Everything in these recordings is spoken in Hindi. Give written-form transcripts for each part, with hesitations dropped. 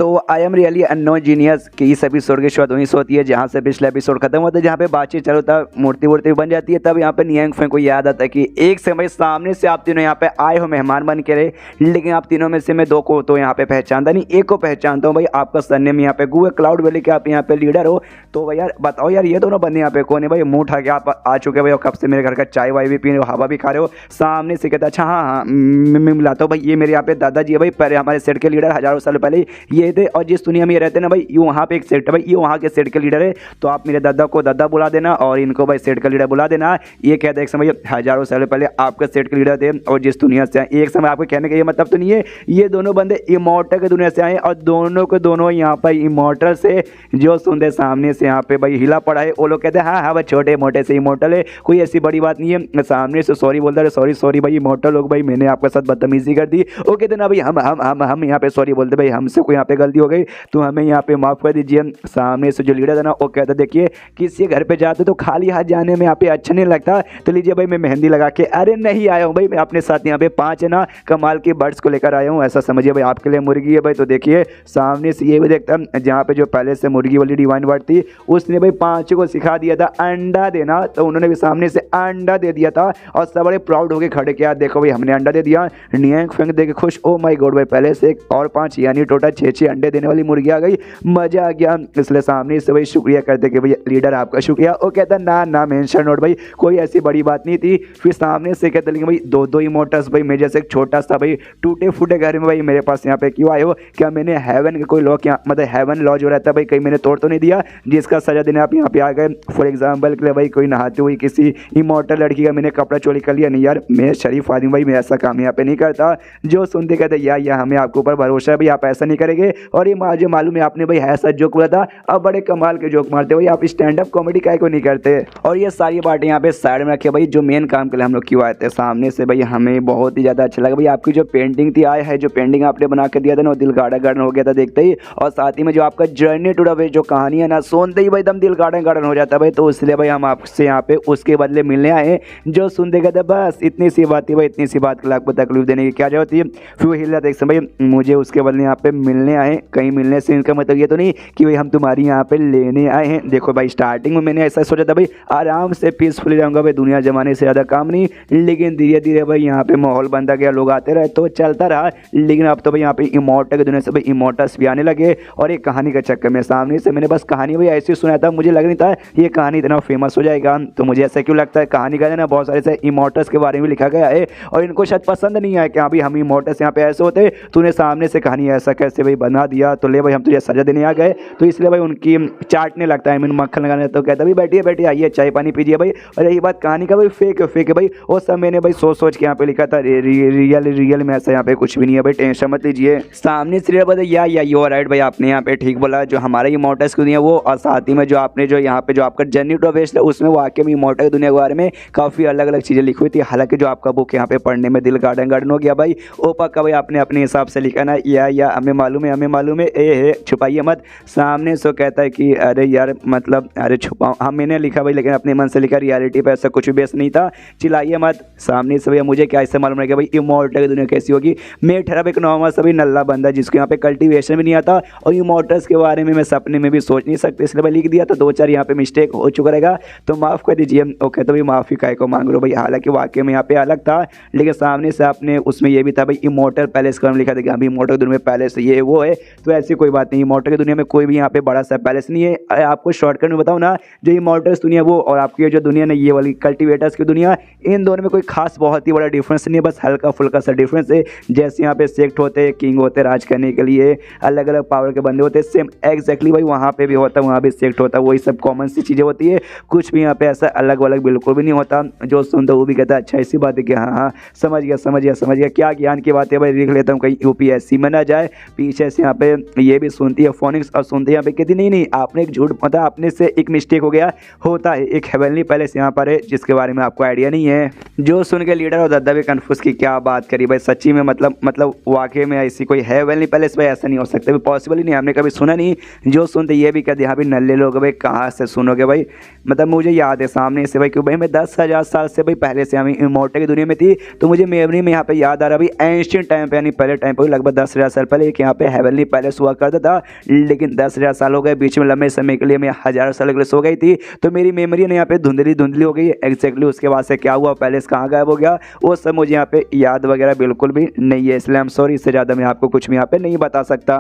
तो I am really unknown genius की इस एपिसोड की शुरुआत वहीं से होती है जहाँ से पिछला एपिसोड खत्म होता है, जहाँ पे बातचीत चलो तब मूर्ति वूर्ति बन जाती है। तब यहाँ पे नियंग फेंग को याद आता है कि एक समय सामने से आप तीनों यहाँ पे आए हो मेहमान बन के रहे, लेकिन आप तीनों में से मैं दो को तो यहाँ पे पहचानता नहीं, एक को पहचानता हूँ भाई, आपका सरनेम यहाँ पे गु है, क्लाउड वैली के आप यहाँ पे लीडर हो। तो भाई यार बताओ यार ये दोनों बंदे यहाँ पे कौन है भाई? मुँह उठा के आप आ चुके भाई, और कब से मेरे घर का चाय वाय भी पी रहे हो, हवा भी खा रहे हो। सामने से कहता अच्छा हाँ हाँ मैं मिलाता हूँ भाई, ये मेरे यहाँ पे दादाजी है भाई, पहले हमारे सेट के लीडर हजारों साल पहले ये थे, और जिस दुनिया में ये रहते हैं ना भाई, ये वहाँ पे एक सेट है भाई, ये वहाँ के सेट के लीडर है। तो आप मेरे दादा को दादा बुला देना और इनको भाई सेट का लीडर बुला देना। ये कहते हैं एक समय हजारों साल पहले आपके सेट के लीडर थे, और जिस दुनिया से आए एक समय, आपके कहने का ये मतलब तो नहीं है ये दोनों बंदे इमॉर्टल के दुनिया से आए, और दोनों के दोनों यहाँ पर इमॉर्टल से जो सुनते सामने से यहाँ पे भाई हिला पड़ा है। वो लोग कहते हैं हाँ हाँ भाई छोटे मोटे से इमॉर्टल है, कोई ऐसी बड़ी बात नहीं है। सामने से सॉरी बोलता है, सॉरी सॉरी भाई इमॉर्टल लोग भाई, मैंने आपके साथ बदतमीजी कर दी। वो कहते ना भाई हम यहाँ पे सॉरी बोलते भाई, हमसे कोई यहाँ पे गलती हो गई तो हमें यहाँ पे माफ़ कर दीजिए। सामने से जो लीडर है ना वो कहता देखिए किसी घर पे जाते तो खाली हाथ जाने में यहाँ पे अच्छा नहीं लगता, तो लीजिए भाई मैं मेहंदी लगा के, अरे नहीं आया हूँ भाई मैं अपने साथ यहाँ पे 5 है ना कमाल की बर्ड्स को लेकर आया हूँ, ऐसा समझिए भाई आपके लिए मुर्गी है भाई। तो देखिए सामने से ये भी देखता जहाँ पे जो पहले से मुर्गी वाली डिवाइन बर्ड थी उसने भाई 5 को सिखा दिया था अंडा देना, तो उन्होंने भी सामने से अंडा दे दिया था और सब बड़े प्राउड होकर खड़े किया, देखो भाई हमने अंडा दे दिया। नियंग फेंग देखे खुश, ओ माय गॉड भाई पहले से एक और 5 यानी टोटल 6 अंडे देने वाली मुर्गी आ गई, मजा आ गया। इसलिए सामने से भाई शुक्रिया करते कि भाई लीडर आपका शुक्रिया। वो कहता ना ना मेंशन नोट भाई कोई ऐसी बड़ी बात नहीं थी। फिर सामने से कहते लेकिन भाई दो इमोटर्स भाई, मैं जैसे एक छोटा सा भाई टूटे फूटे घर में भाई मेरे पास यहाँ पे क्यों आए हो? क्या मैंने हेवन के कोई लॉ, क्या मतलब हेवन लॉ जो रहता है भाई कहीं मैंने तोड़ तो नहीं दिया जिसका सजा देने आप यहाँ पे आ गए? फॉर एग्जाम्पल के लिए भाई कोई नहाती हुई किसी इमोटल लड़की का मैंने कपड़ा चोरी कर लिया? नहीं यार मैं शरीफ आदमी भाई, मैं ऐसा काम यहाँ पे नहीं करता। जो सुनते कहते या हमें आपके ऊपर भरोसा है भाई, आप ऐसा नहीं करेंगे। और ये मुझे मालूम है आपने भाई ऐसा जोक बोला था, अब बड़े कमाल के जोक मारते भाई आप, स्टैंड अप कॉमेडी काहे को नहीं करते? और ये सारी बातें यहाँ पे साइड में रखे भाई, जो मेन काम के लिए हम लोग क्यों आए थे। सामने से भाई हमें बहुत ही ज़्यादा अच्छा लगा भाई, आपकी जो पेंटिंग थी आया है, जो पेंटिंग आपने बना के दिया था ना वो दिल गार्डन गार्डन हो गया था देखते ही, और साथ ही में जो आपका जर्नी टू द जो कहानी है ना सुनते ही भाई एकदम दिल गार्डन गार्डन हो जाता है भाई। तो इसलिए भाई हम आपसे यहाँ पे उसके बदले मिलने आए। जो सुनते कहते बस इतनी सी बात थी भाई, इतनी सी बात के लिए आपको तकलीफ देने की क्या जरूरत थी? फिर हिल रहा था भाई, मुझे उसके बदले यहाँ पे मिलने आए। कहीं मिलने से इनका मतलब ये तो नहीं कि भाई हम तुम्हारी यहाँ पे लेने आए हैं। देखो भाई स्टार्टिंग में मैंने ऐसा सोचा था भाई आराम से पीसफुली रहूँगा भाई, दुनिया जमाने से ज़्यादा काम नहीं, लेकिन धीरे धीरे भाई यहाँ पे माहौल बनता गया, लोग आते रहे तो चलता रहा। लेकिन अब तो भाई यहाँ पे इमोर्टल की दुनिया से भाई इमोर्टल्स भी आने लगे, और एक कहानी के चक्कर में सामने से मैंने बस कहानी भाई ऐसी सुना था, मुझे लग नहीं था ये कहानी इतना फेमस हो जाएगा। तो मुझे ऐसा क्यों लगता है कहानी का ना बहुत सारे से इमोर्टल्स के बारे में लिखा गया है, और इनको शायद पसंद नहीं आया कि हाँ भाई हम इमोर्टल्स यहाँ पे ऐसे होते, तूने सामने से कहानी ऐसा कैसे भाई बना दिया, तो ले भाई हम तुझे सजा देने आ गए। तो इसलिए भाई उनकी चाटने लगता है, मैंने मक्खन लगाने, तो कहता भाई बैठिए बैठिए आइए चाय पानी पीजिए भाई। और यही बात कहानी का भाई फेक है भाई, वो सब मैंने भाई सोच के यहाँ पे लिखा था, रियल में ऐसा यहाँ पे कुछ भी नहीं है भाई, टेंशन मत लीजिए। सामने से बोला या यू आर राइट भाई, आपने यहाँ पे ठीक बोला, जो हमारे इमोर्टल्स की दुनिया वो, और साथ ही में जो आपने जो यहाँ पे जो आपका जर्नी टू वेस्ट है उसमें वाकई में इमोर्टल की दुनिया के बारे में काफ़ी अलग अलग चीज़ें लिखी हुई थी। हालांकि जो आपका बुक यहाँ पे पढ़ने में दिल गार्डन गार्डन हो गया भाई, ओ पक्का भाई आपने अपने हिसाब से लिखा ना, या हमें मालूम है ए छुपाइए मत। सामने से कहता है कि अरे यार मतलब अरे छुपाओ, हाँ मैंने लिखा भाई लेकिन अपने मन से लिखा, रियलिटी पे ऐसा कुछ भी बेस नहीं था, चिल्लाइए मत। सामने से भैया मुझे क्या इससे मालूम रहेगा भाई इमोर्टल की दुनिया कैसी होगी? मैं ठहरा एक नॉर्मल सभी नल्ला बंदा जिसको यहाँ पे कल्टीवेशन भी नहीं आता, और इमोर्टल्स के बारे में मैं सपने में भी सोच नहीं सकते, इसलिए मैं लिख दिया। तो 2-4 यहाँ पे मिस्टेक हो चुका रहेगा तो माफ़ कर दीजिए। ओके तो भाई माफ़ी काय को मांग लो भाई, हालांकि वाकई में यहाँ पे अलग था, लेकिन सामने से आपने उसमें ये भी था भाई इमोर्टल पैलेस का लिखा था कि अभी इमोर्टल की दुनिया में पैलेस ये वो है, तो ऐसी कोई बात नहीं, इमोर्टल की दुनिया में कोई भी यहाँ पे बड़ा सा पैलेस नहीं है। आपको शॉर्टकट में बताऊँ ना, जो इमोर्टल्स दुनिया वो और आपकी जो दुनिया ना ये वाली कल्टीवेटर्स की दुनिया, इन दोनों में कोई खास बहुत ही बड़ा डिफरेंस नहीं है, बस हल्का फुल्का सा डिफरेंस है। जैसे यहाँ पे सेक्ट होते हैं, किंग होते हैं राज करने के लिए, अलग अलग पावर के बंदे होते हैं, सेम एग्जैक्टली भाई वहाँ पे भी होता है, वहाँ भी सेक्ट होता है, वही सब कॉमन सी चीज़ें होती है, कुछ भी यहाँ पे ऐसा अलग अलग बिल्कुल भी नहीं होता। जो सुनता वो भी कहता है अच्छा ऐसी बात है कि हाँ समझ गया, क्या ज्ञान की बात है भाई, लिख लेता हूँ कहीं यूपीएससी में ना जाए। पीछे से यहाँ पे ये भी सुनती है फोनिक्स, और सुनते यहाँ पे कहती नहीं आपने एक झूठ, मतलब आपने से एक मिस्टेक हो गया, होता है एक हेवनली पैलेस यहाँ पर है जिसके बारे में आपको आइडिया नहीं है। जो सुन के लीडर और दादा भी कन्फ्यूज की क्या बात करी भाई, सच्ची में मतलब वाकई में ऐसी कोई हेवनली पैलेस भाई, ऐसा नहीं हो सकता, पॉसिबल ही नहीं, हमने कभी सुना नहीं। जो सुनते ये भी कहते यहाँ भी नल्ले लोग भाई कहाँ से सुनोगे भाई, मतलब मुझे याद है सामने से भाई क्यों भाई मैं 10,000 साल से भाई पहले से हमें इमोर्टल की दुनिया में थी, तो मुझे मेमोरी में यहाँ पे याद आ रहा भाई एंशिएंट टाइम पे, यानी पहले टाइम पे लगभग 10,000 साल पहले एक यहाँ पे हेवनली सडनली पहले सोया करता था, लेकिन 10,000 साल हो गए, बीच में लंबे समय के लिए मैं 1000 साल के लिए सो गई थी, तो मेरी मेमोरी ने यहाँ पे धुंधली धुंधली हो गई एग्जैक्टली उसके बाद से क्या हुआ, पहले कहाँ गायब हो गया वो सब मुझे यहाँ पे याद वगैरह बिल्कुल भी नहीं है, इसलिए हम सॉरी, इससे ज़्यादा मैं आपको कुछ भी यहाँ पे नहीं बता सकता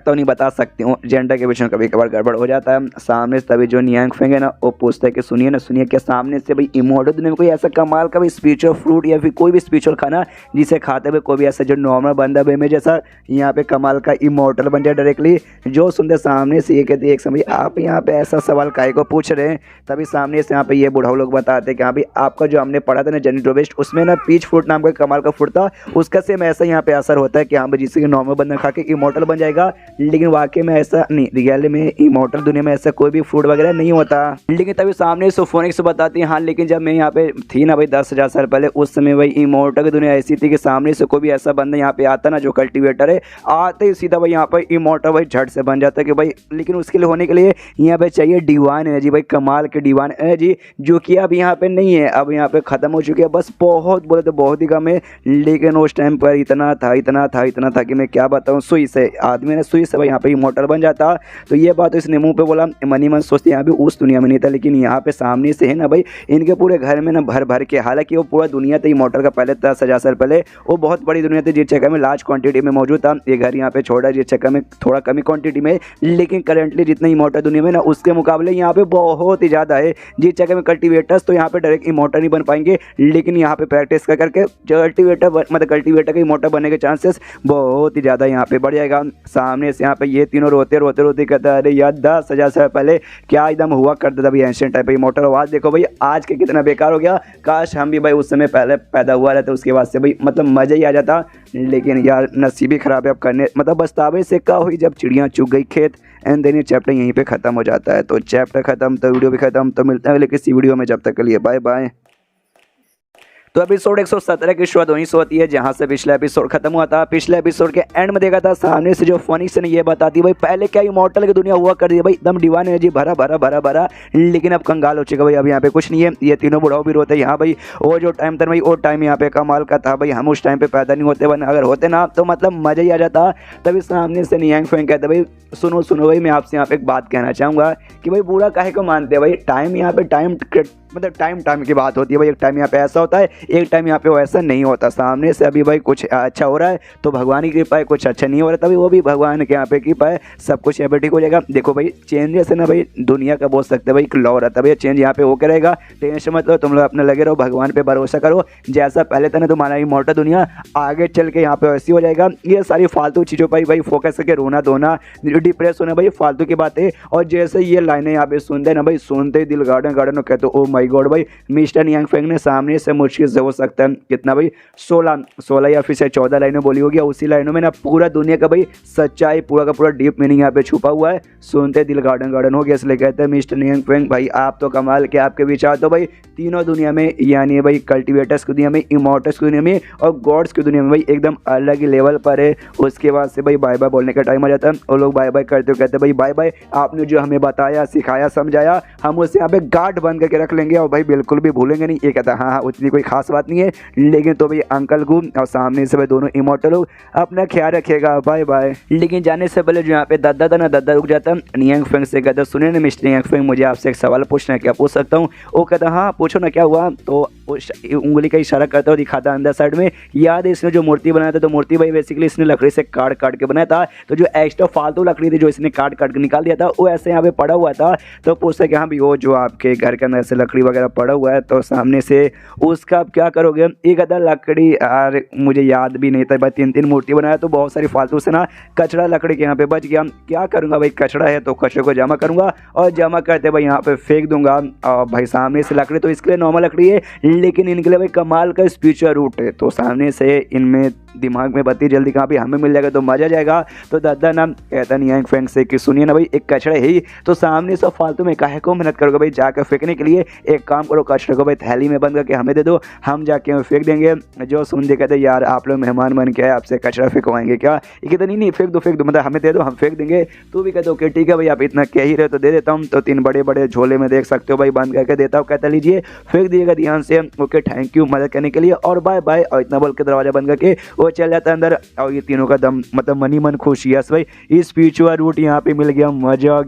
नहीं बता सकती हूँ। जेंडर के विषय में कभी कभार गड़बड़ हो जाता है। सामने से तभी जो नियांग फेंग है ना वो पूछता है कि सुनिए क्या सामने से भाई इमोर्टल दुनिया में कोई ऐसा कमाल का भी स्पिरिचुअल फ्रूट या फिर कोई भी स्पिरिचुअल खाना जिसे खाते हुए कोई भी ऐसा जो नॉर्मल बंदा भाई में जैसा यहाँ पे कमाल का इमोर्टल बन जाए डायरेक्टली। जो सुनते सामने से ये कहते एक समय आप यहाँ पे ऐसा सवाल काहे को पूछ रहे हैं, तभी सामने से यहाँ पे ये बुढ़ाऊ लोग बताते हैं कि हाँ भाई आपका जो हमने पढ़ा था ना जेनिटो वेस्ट, उसमें ना पीच फ्रूट नाम का कमाल का फ्रूट था, उसका सेम ऐसा यहाँ पे असर होता है कि हाँ भाई जिससे कि नॉर्मल बंदा खा के इमोर्टल बन जाएगा, लेकिन वाकई में ऐसा नहीं, रियल में इमोर्टल दुनिया में ऐसा कोई भी फ्रूट वगैरह नहीं होता। लेकिन तभी सामने सोफोनिक्स बताती है हाँ लेकिन जब मैं यहाँ पे थी ना भाई 10,000 साल पहले, उस समय भाई इमोर्टल की दुनिया ऐसी थी कि सामने से कोई भी ऐसा बंदा यहाँ पे आता ना जो कल्टिवेटर है, आते ही सीधा भाई यहाँ पर इमोर्टल भाई झट से बन जाता है कि भाई, लेकिन उसके लिए होने के लिए यहाँ पे चाहिए डिवाइन एनर्जी भाई, कमाल के डिवाइन एनर्जी, जो कि अब यहाँ पे नहीं है, अब यहाँ पे खत्म हो चुकी है, बस बहुत बोले तो बहुत ही कम है। लेकिन उस टाइम पर इतना था कि मैं क्या बताऊँ, सुई से आदमी ने सुई से भाई यहाँ पे इमोर्टल बन जाता। तो ये बात इसने मुंह पे बोला, मनी मन सोचते यहाँ भी उस दुनिया में नहीं था, लेकिन यहाँ पे सामने से है ना भाई इनके पूरे घर में ना भर के, हालांकि वो पूरा दुनिया था इमोर्टल का पहले 10,000 साल पहले, वो बहुत बड़ी दुनिया थी जिस जगह में लार्ज क्वांटिटी में मौजूद था। ये घर यहाँ पे छोटा जिस जगह में थोड़ा कमी क्वांटिटी में, लेकिन करेंटली जितना इमोर्टल दुनिया में ना उसके मुकाबले यहाँ पे बहुत ही ज़्यादा है। जिस जगह में कल्टिवेटर्स तो यहाँ पे डायरेक्ट इमोर्टल नहीं बन पाएंगे, लेकिन यहाँ पे प्रैक्टिस करके कल्टिवेटर के इमोर्टल बनने के चांसेस बहुत ही ज़्यादा यहाँ पे बढ़ जाएगा। सामने से यहाँ पे ये तीनों रोते कहता है अरे यार 10,000 साल पहले क्या एकदम हुआ करता था भाई एंशिएंट टाइप इमोर्टल, आवाज़ देखो भाई आज के कितना बेकार हो गया, काश हम भी भाई उस समय पहले पैदा हुआ रहता, उसके बाद से भाई मतलब मज़ा ही आ जाता। लेकिन यार नसीब ही ख़राब है, अब करने मतलब बस्तावे से क्या हुई जब चिड़ियाँ चुग गई खेत। एंड देन ये चैप्टर यहीं पे ख़त्म हो जाता है। तो चैप्टर ख़त्म तो वीडियो भी ख़त्म, तो मिलते हैं अगले किसी वीडियो में, जब तक के लिए बाय बाय। तो एपिसोड 117 की शुरुआत वहीं से होती है जहां से पिछला एपिसोड खत्म हुआ था। पिछले एपिसोड के एंड में देखा था सामने से जो फोनिक्स ने ये बताती भाई पहले क्या इमोर्टल की दुनिया हुआ कर दी भाई, एकदम डिवाइन एनर्जी भरा, लेकिन अब कंगाल हो चुका भाई, अब यहाँ पे कुछ नहीं है। ये तीनों बुढ़ाओ भी रोते हैं यहाँ भाई, वो जो टाइम था भाई वो टाइम यहाँ पे कमाल का था भाई, हम उस टाइम पे पैदा नहीं होते, वरना अगर होते ना तो मतलब मजा ही आ जाता। तभी सामने से नियांग फेंग कहते भाई सुनो भाई, मैं आपसे यहाँ पे एक बात कहना चाहूँगा कि भाई बूढ़ा काहे को मानते हैं भाई, टाइम यहाँ पे टाइम की बात होती है भाई, एक टाइम यहाँ पे ऐसा होता है, एक टाइम यहाँ पे वो ऐसा नहीं होता। सामने से अभी भाई कुछ अच्छा हो रहा है तो भगवान की कृपा है, कुछ अच्छा नहीं हो रहा तभी वो भी भगवान के यहाँ पे कृपा है, सब कुछ यहाँ पे ठीक हो जाएगा। देखो भाई चेंजेस है ना भाई दुनिया का बोल सकते हैं भाई, एक लॉ रहता है भाई, चेंज यहाँ पे होकर रहेगा, टेंशन मत लो, तुम लोग अपने लगे रहो, भगवान पे भरोसा करो, जैसा पहले था ना तुम्हारा इमोर्टल दुनिया आगे चल के यहाँ पे वैसी हो जाएगा। ये सारी फालतू चीज़ों पर भाई फोकस करके रोना धोना डिप्रेस होना भाई फालतू की बातें। और जैसे ये लाइनें यहाँ पे सुनते ना भाई, सुनते ही दिल गार्डन कहते ओ माई गॉड भाई, मिस्टर नियांग फेंग ने सामने से मुश्किल से हो सकता है कितना भाई 16 या फिर से 14 लाइनें बोली होगी, उसी लाइनों में ना पूरा दुनिया का भाई सच्चाई पूरा का पूरा डीप मीनिंग यहाँ पे छुपा हुआ है। सुनते दिल गार्डन हो गया, इसलिए कहते हैं मिस्टर नियांग फेंग भाई आप तो कमाल के, आपके विचार तो भाई तीनों दुनिया में यानी भाई कल्टिवेटर्स की दुनिया में, इमोर्टल्स की दुनिया में और गॉड्स की दुनिया में भाई एकदम अलग ही लेवल पर है। उसके बाद से भाई बाय बाय बोलने का टाइम आ जाता है और लोग बाय बाय करते हो कहते भाई बाय बाय, आपने जो हमें बताया सिखाया समझाया हम उसे यहाँ पे गार्ड बन करके रख लेंगे और भाई बिल्कुल भी भूलेंगे नहीं। ये कहता है हाँ उतनी कोई खास बात नहीं है, लेकिन तो भाई अंकल गुम और सामने से भाई दोनों इमोर्टल लोग अपना ख्याल रखेगा बाय बाय। लेकिन जाने से पहले जो यहाँ पे दादा था ना, दादा रुक जाता है, नियांग फेंग से कहता सुनिए ना मिस्टर नियांग फेंग मुझे आपसे एक सवाल पूछना है, क्या पूछ सकता हूँ? वो कहता हाँ पूछो ना क्या हुआ। तो उंगली का इशारा करता हुआ दिखाता अंदर साइड में, याद है इसने जो मूर्ति बनाया था, तो मूर्ति भाई बेसिकली इसने लकड़ी से काट के बनाया था, तो जो एक्स्ट्रा फालतू लकड़ी थी जो इसने काट के निकाल दिया था वो ऐसे यहाँ पे पड़ा हुआ था। तो पूछता कि हाँ भी वो जो आपके घर के अंदर से लकड़ी वगैरह पड़ा हुआ है तो सामने से उसका आप क्या करोगे? एक अदर लकड़ी यार मुझे याद भी नहीं था भाई, 3 मूर्ति बनाया तो बहुत सारी फालतू से ना कचरा लकड़ी के यहाँ पे बच गया, क्या करूँगा भाई, कचरा है तो कचरे को जमा करूँगा और जमा करते भाई यहाँ पे फेंक दूंगा। और भाई सामने से लकड़ी तो इसके लिए नॉर्मल लकड़ी है, लेकिन इनके लिए भाई कमाल का स्पिरिचुअल रूट है, तो सामने से इनमें दिमाग में बत्ती जल्दी कहाँ भी हमें मिल जाएगा तो मजा जाएगा। तो दादा ना कहता नियांग फेंग से कि सुनिए ना भाई एक कचरा है ही, तो सामने से फालतू में काहे को मेहनत करोगे भाई, जाकर फेंकने के लिए एक काम करो, कचरे को भाई थैली में बंद करके हमें दे दो, हम जाके फेंक देंगे। जो सुनते कहते यार आप लोग मेहमान बन के आए, आपसे कचरा फेंकवाएंगे क्या? ये कहते नहीं फेंक दो मतलब हमें दे दो, हम फेंक देंगे। तू भी कहते ओके ठीक है भाई, आप इतना कह ही रहे तो दे देता हूँ। तो 3 बड़े बड़े झोले में देख सकते हो भाई बंद करके देता हूँ। कहता लीजिए फेंक दीजिएगा ध्यान से, ओके थैंक यू मदद करने के लिए और बाय बाय। और इतना बोल के दरवाजा बंद करके वो चल जाता है अंदर। और ये तीनों का दम मतलब मनी मन खुश। यस भाई, स्पिरिचुअल रूट यहाँ पे मिल गया, मजा आ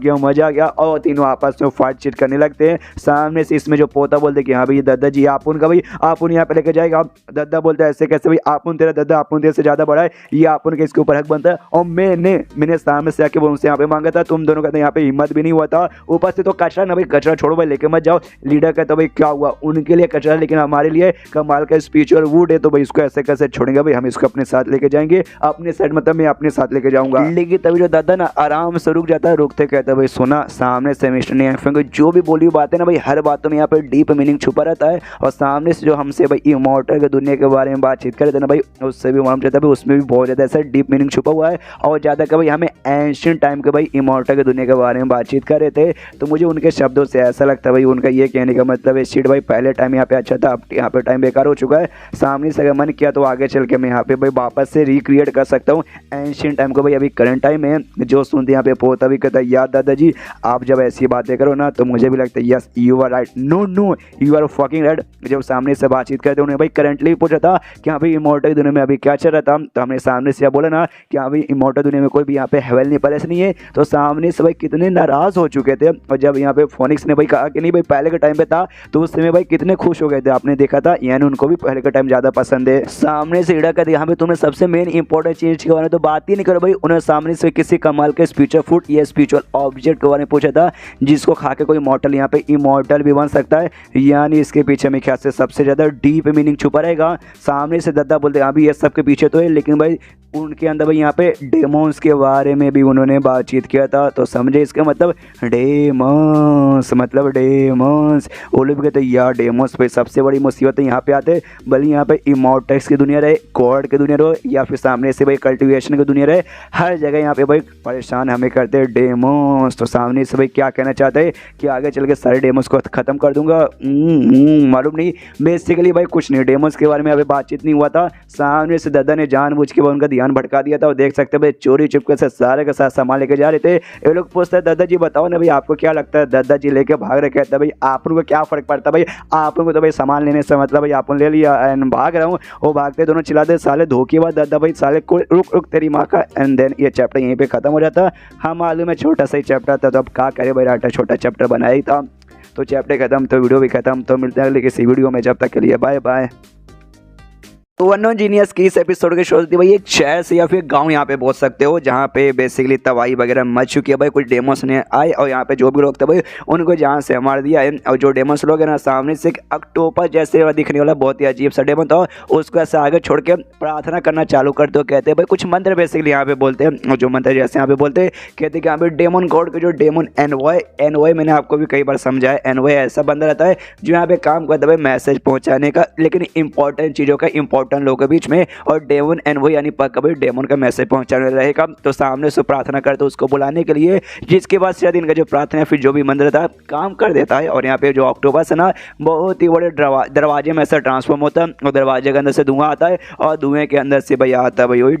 गया। और तीनों आपस में फाइट चिट करने लगते हैं। सामने से इसमें जो पोता बोलते कि हाँ भाई दादा जी आप उनका भाई आप उन यहाँ पे लेके जाएगा। दादा बोलता है ऐसे कैसे भाई, आप उन तेरा दादा आप उन तेरे से ज्यादा बड़ा है, ये आप उनके इसके ऊपर हक बनता है। और मैंने सामने से आके उनसे यहाँ पे मांगा था, तुम दोनों का यहाँ पे हिम्मत भी नहीं हुआ था। ऊपर से तो कचरा ना भाई, कचरा छोड़ो भाई लेके मत जाओ। लीडर कहता भाई क्या हुआ, उनके लिए कचरा लेकिन हमारे लिए कमाल का स्पिरिचुअल वुड है, तो भाई इसको ऐसे कैसे छोड़ेंगे भाई, हम इसको अपने साथ लेके जाएंगे। अपने साइड मतलब मैं अपने साथ लेके जाऊंगा। लेकिन तभी जो दादा ना आराम से रुक जाता है, रुकते कहता है भाई सुना, सामने से मिस्टर ने जो भी बोली बात है ना भाई, हर बातों में यहाँ पे डीप मीनिंग छुपा रहता है। और सामने से जो हमसे भाई इमॉर्टल के दुनिया के बारे में बातचीत कर रहे थे ना भाई, उससे भी मालूम चलता है भाई उसमें भी बहुत ज़्यादा ऐसा डीप मीनिंग छुपा हुआ है। और ज़्यादा का भाई हमें एंशिएंट टाइम के भाई इमॉर्टल के दुनिया के बारे में बातचीत कर रहे थे। तो मुझे उनके शब्दों से ऐसा लगता है भाई उनका ये कहने का मतलब है शिट भाई पहले टाइम यहाँ पे अच्छा था, अब यहाँ पे टाइम बेकार हो चुका है। सामने से अगर मन किया तो आगे चल के मैं यहाँ पे भाई वापस से रिक्रिएट कर सकता हूँ एंशिएंट टाइम को भाई। अभी करंट टाइम है। जो सुनते यहाँ पे पोता भी कहता है यार दादाजी आप जब ऐसी बातें करो ना तो मुझे भी लगता है yes you are right, no you are fucking right. जब सामने से बातचीत करते उन्हें भाई करंटली पूछा था कि हाँ भाई इमॉर्टल दुनिया में अभी क्या चल रहा था, तो हमने सामने से बोला ना कि हाँ भाई इमॉर्टल दुनिया में कोई भी यहाँ पे हेवल नहीं पैलेस नहीं है। तो सामने से भाई कितने नाराज हो चुके थे। और जब यहाँ पे फोनिक्स ने भाई कहा कि नहीं भाई पहले के टाइम पे था, तो उस समय भाई कितने खुश हो गए थे, आपने देखा था। यानी उनको भी पहले का टाइम ज्यादा पसंद है। सामने से इड़ा कर यहाँ पे तुम्हें सबसे मेन इंपॉर्टेंट चीज के बारे में तो बात ही नहीं करो भाई। उन्हें सामने से किसी कमाल के स्पिरिचुअल फूड या स्पिरिचुअल ऑब्जेक्ट के बारे में पूछा था, जिसको खा के कोई मॉर्टल यहाँ पे इमॉर्टल भी बन सकता है। यानी इसके पीछे मेरे ख्याल से सबसे ज्यादा डीप मीनिंग छुपा रहेगा। सामने से दादा बोलते अभी ये सब के पीछे तो है, लेकिन भाई उनके अंदर भाई यहाँ पे डेमोन्स के बारे में भी उन्होंने बातचीत किया था। तो समझे इसका मतलब डेमोन्स वो लोग कहते यार डेमोन्स पे सबसे बड़ी मुसीबत यहाँ पे आते, भले यहाँ पे इमॉर्टल्स की दुनिया रहे, गॉड की दुनिया रहे, या फिर सामने से भाई कल्टिवेशन की दुनिया रहे, हर जगह यहाँ पे भाई परेशान हमें करते हैं डेमोन्स। तो सामने से भाई क्या कहना चाहते हैं कि आगे चल के सारे डेमोन्स को ख़त्म कर दूंगा। मालूम नहीं, बेसिकली भाई कुछ नहीं, डेमोन्स के बारे में अभी बातचीत नहीं हुआ था। सामने से दादा ने जानबूझ के उनका ध्यान भटका दिया था। और देख सकते भाई चोरी चुपके से सारे के साथ सामान लेके जा रहे थे। ये लोग पूछते हैं दादाजी बताओ ना भाई आपको क्या लगता है, दादाजी लेके भाग रहे। कहता है भाई आप लोगों को क्या फर्क पड़ता है भाई, आप लोगों को तो भाई सामान लेने से मतलब भाई आप ले लिया एंड भाग रहा हूँ। वो भागते दोनों चिल्लाते साले धोखेबाज दादा भाई साले को रुक तेरी माँ का। एंड देन ये चैप्टर यहीं पे खत्म हो जाता। हाँ मालूम है छोटा सा ही चैप्टर था, तो अब क्या करे भाई राटा छोटा चैप्टर बनाया ही था। तो चैप्टर खत्म तो वीडियो भी खत्म। तो मिलते हैं अगले किसी वीडियो में, जब तक के लिए बाय बाय। तो अननोन जीनियस की इस एपिसोड के शो भाई एक शहर से या फिर गांव यहाँ पे बोल सकते हो, जहाँ पे बेसिकली तबाही वगैरह मच चुकी है भाई। कुछ डेमोस ने आए और यहाँ पे जो भी लोग थे भाई उनको जान से मार दिया है। और जो डेमोस लोग हैं ना, सामने से एक ऑक्टोपस जैसे दिखने वाला बहुत ही अजीब सा डेमन था, उसको ऐसे आगे छोड़ के प्रार्थना करना चालू करते हो। कहते हैं भाई कुछ मंत्र बेसिकली यहाँ पे बोलते हैं, और जो मंत्र जैसे यहाँ पे बोलते हैं, कहते हैं कि यहाँ पे डेमन गॉड के जो डेमन एनवॉय मैंने आपको भी कई बार समझाया, एनवॉय ऐसा बंदा रहता है जो यहाँ पे काम करता है मैसेज पहुँचाने का, लेकिन इंपॉर्टेंट चीज़ों का इंपॉर्टेंट लोगों के बीच में। और डेमन एनवॉय यानी पक्का भाई डेमन का मैसेज पहुंचाने रहेगा। तो सामने से प्रार्थना करते उसको बुलाने के लिए, जिसके बाद शायद इनका जो प्रार्थना फिर जो भी मंदिर था काम कर देता है। और यहाँ पे जो ऑक्टोपस है ना, बहुत ही बड़े दरवाजे में ऐसा ट्रांसफॉर्म होता है, और दरवाजे के अंदर से धुआं आता है, और धुएं के अंदर से भाई आता है भाई वही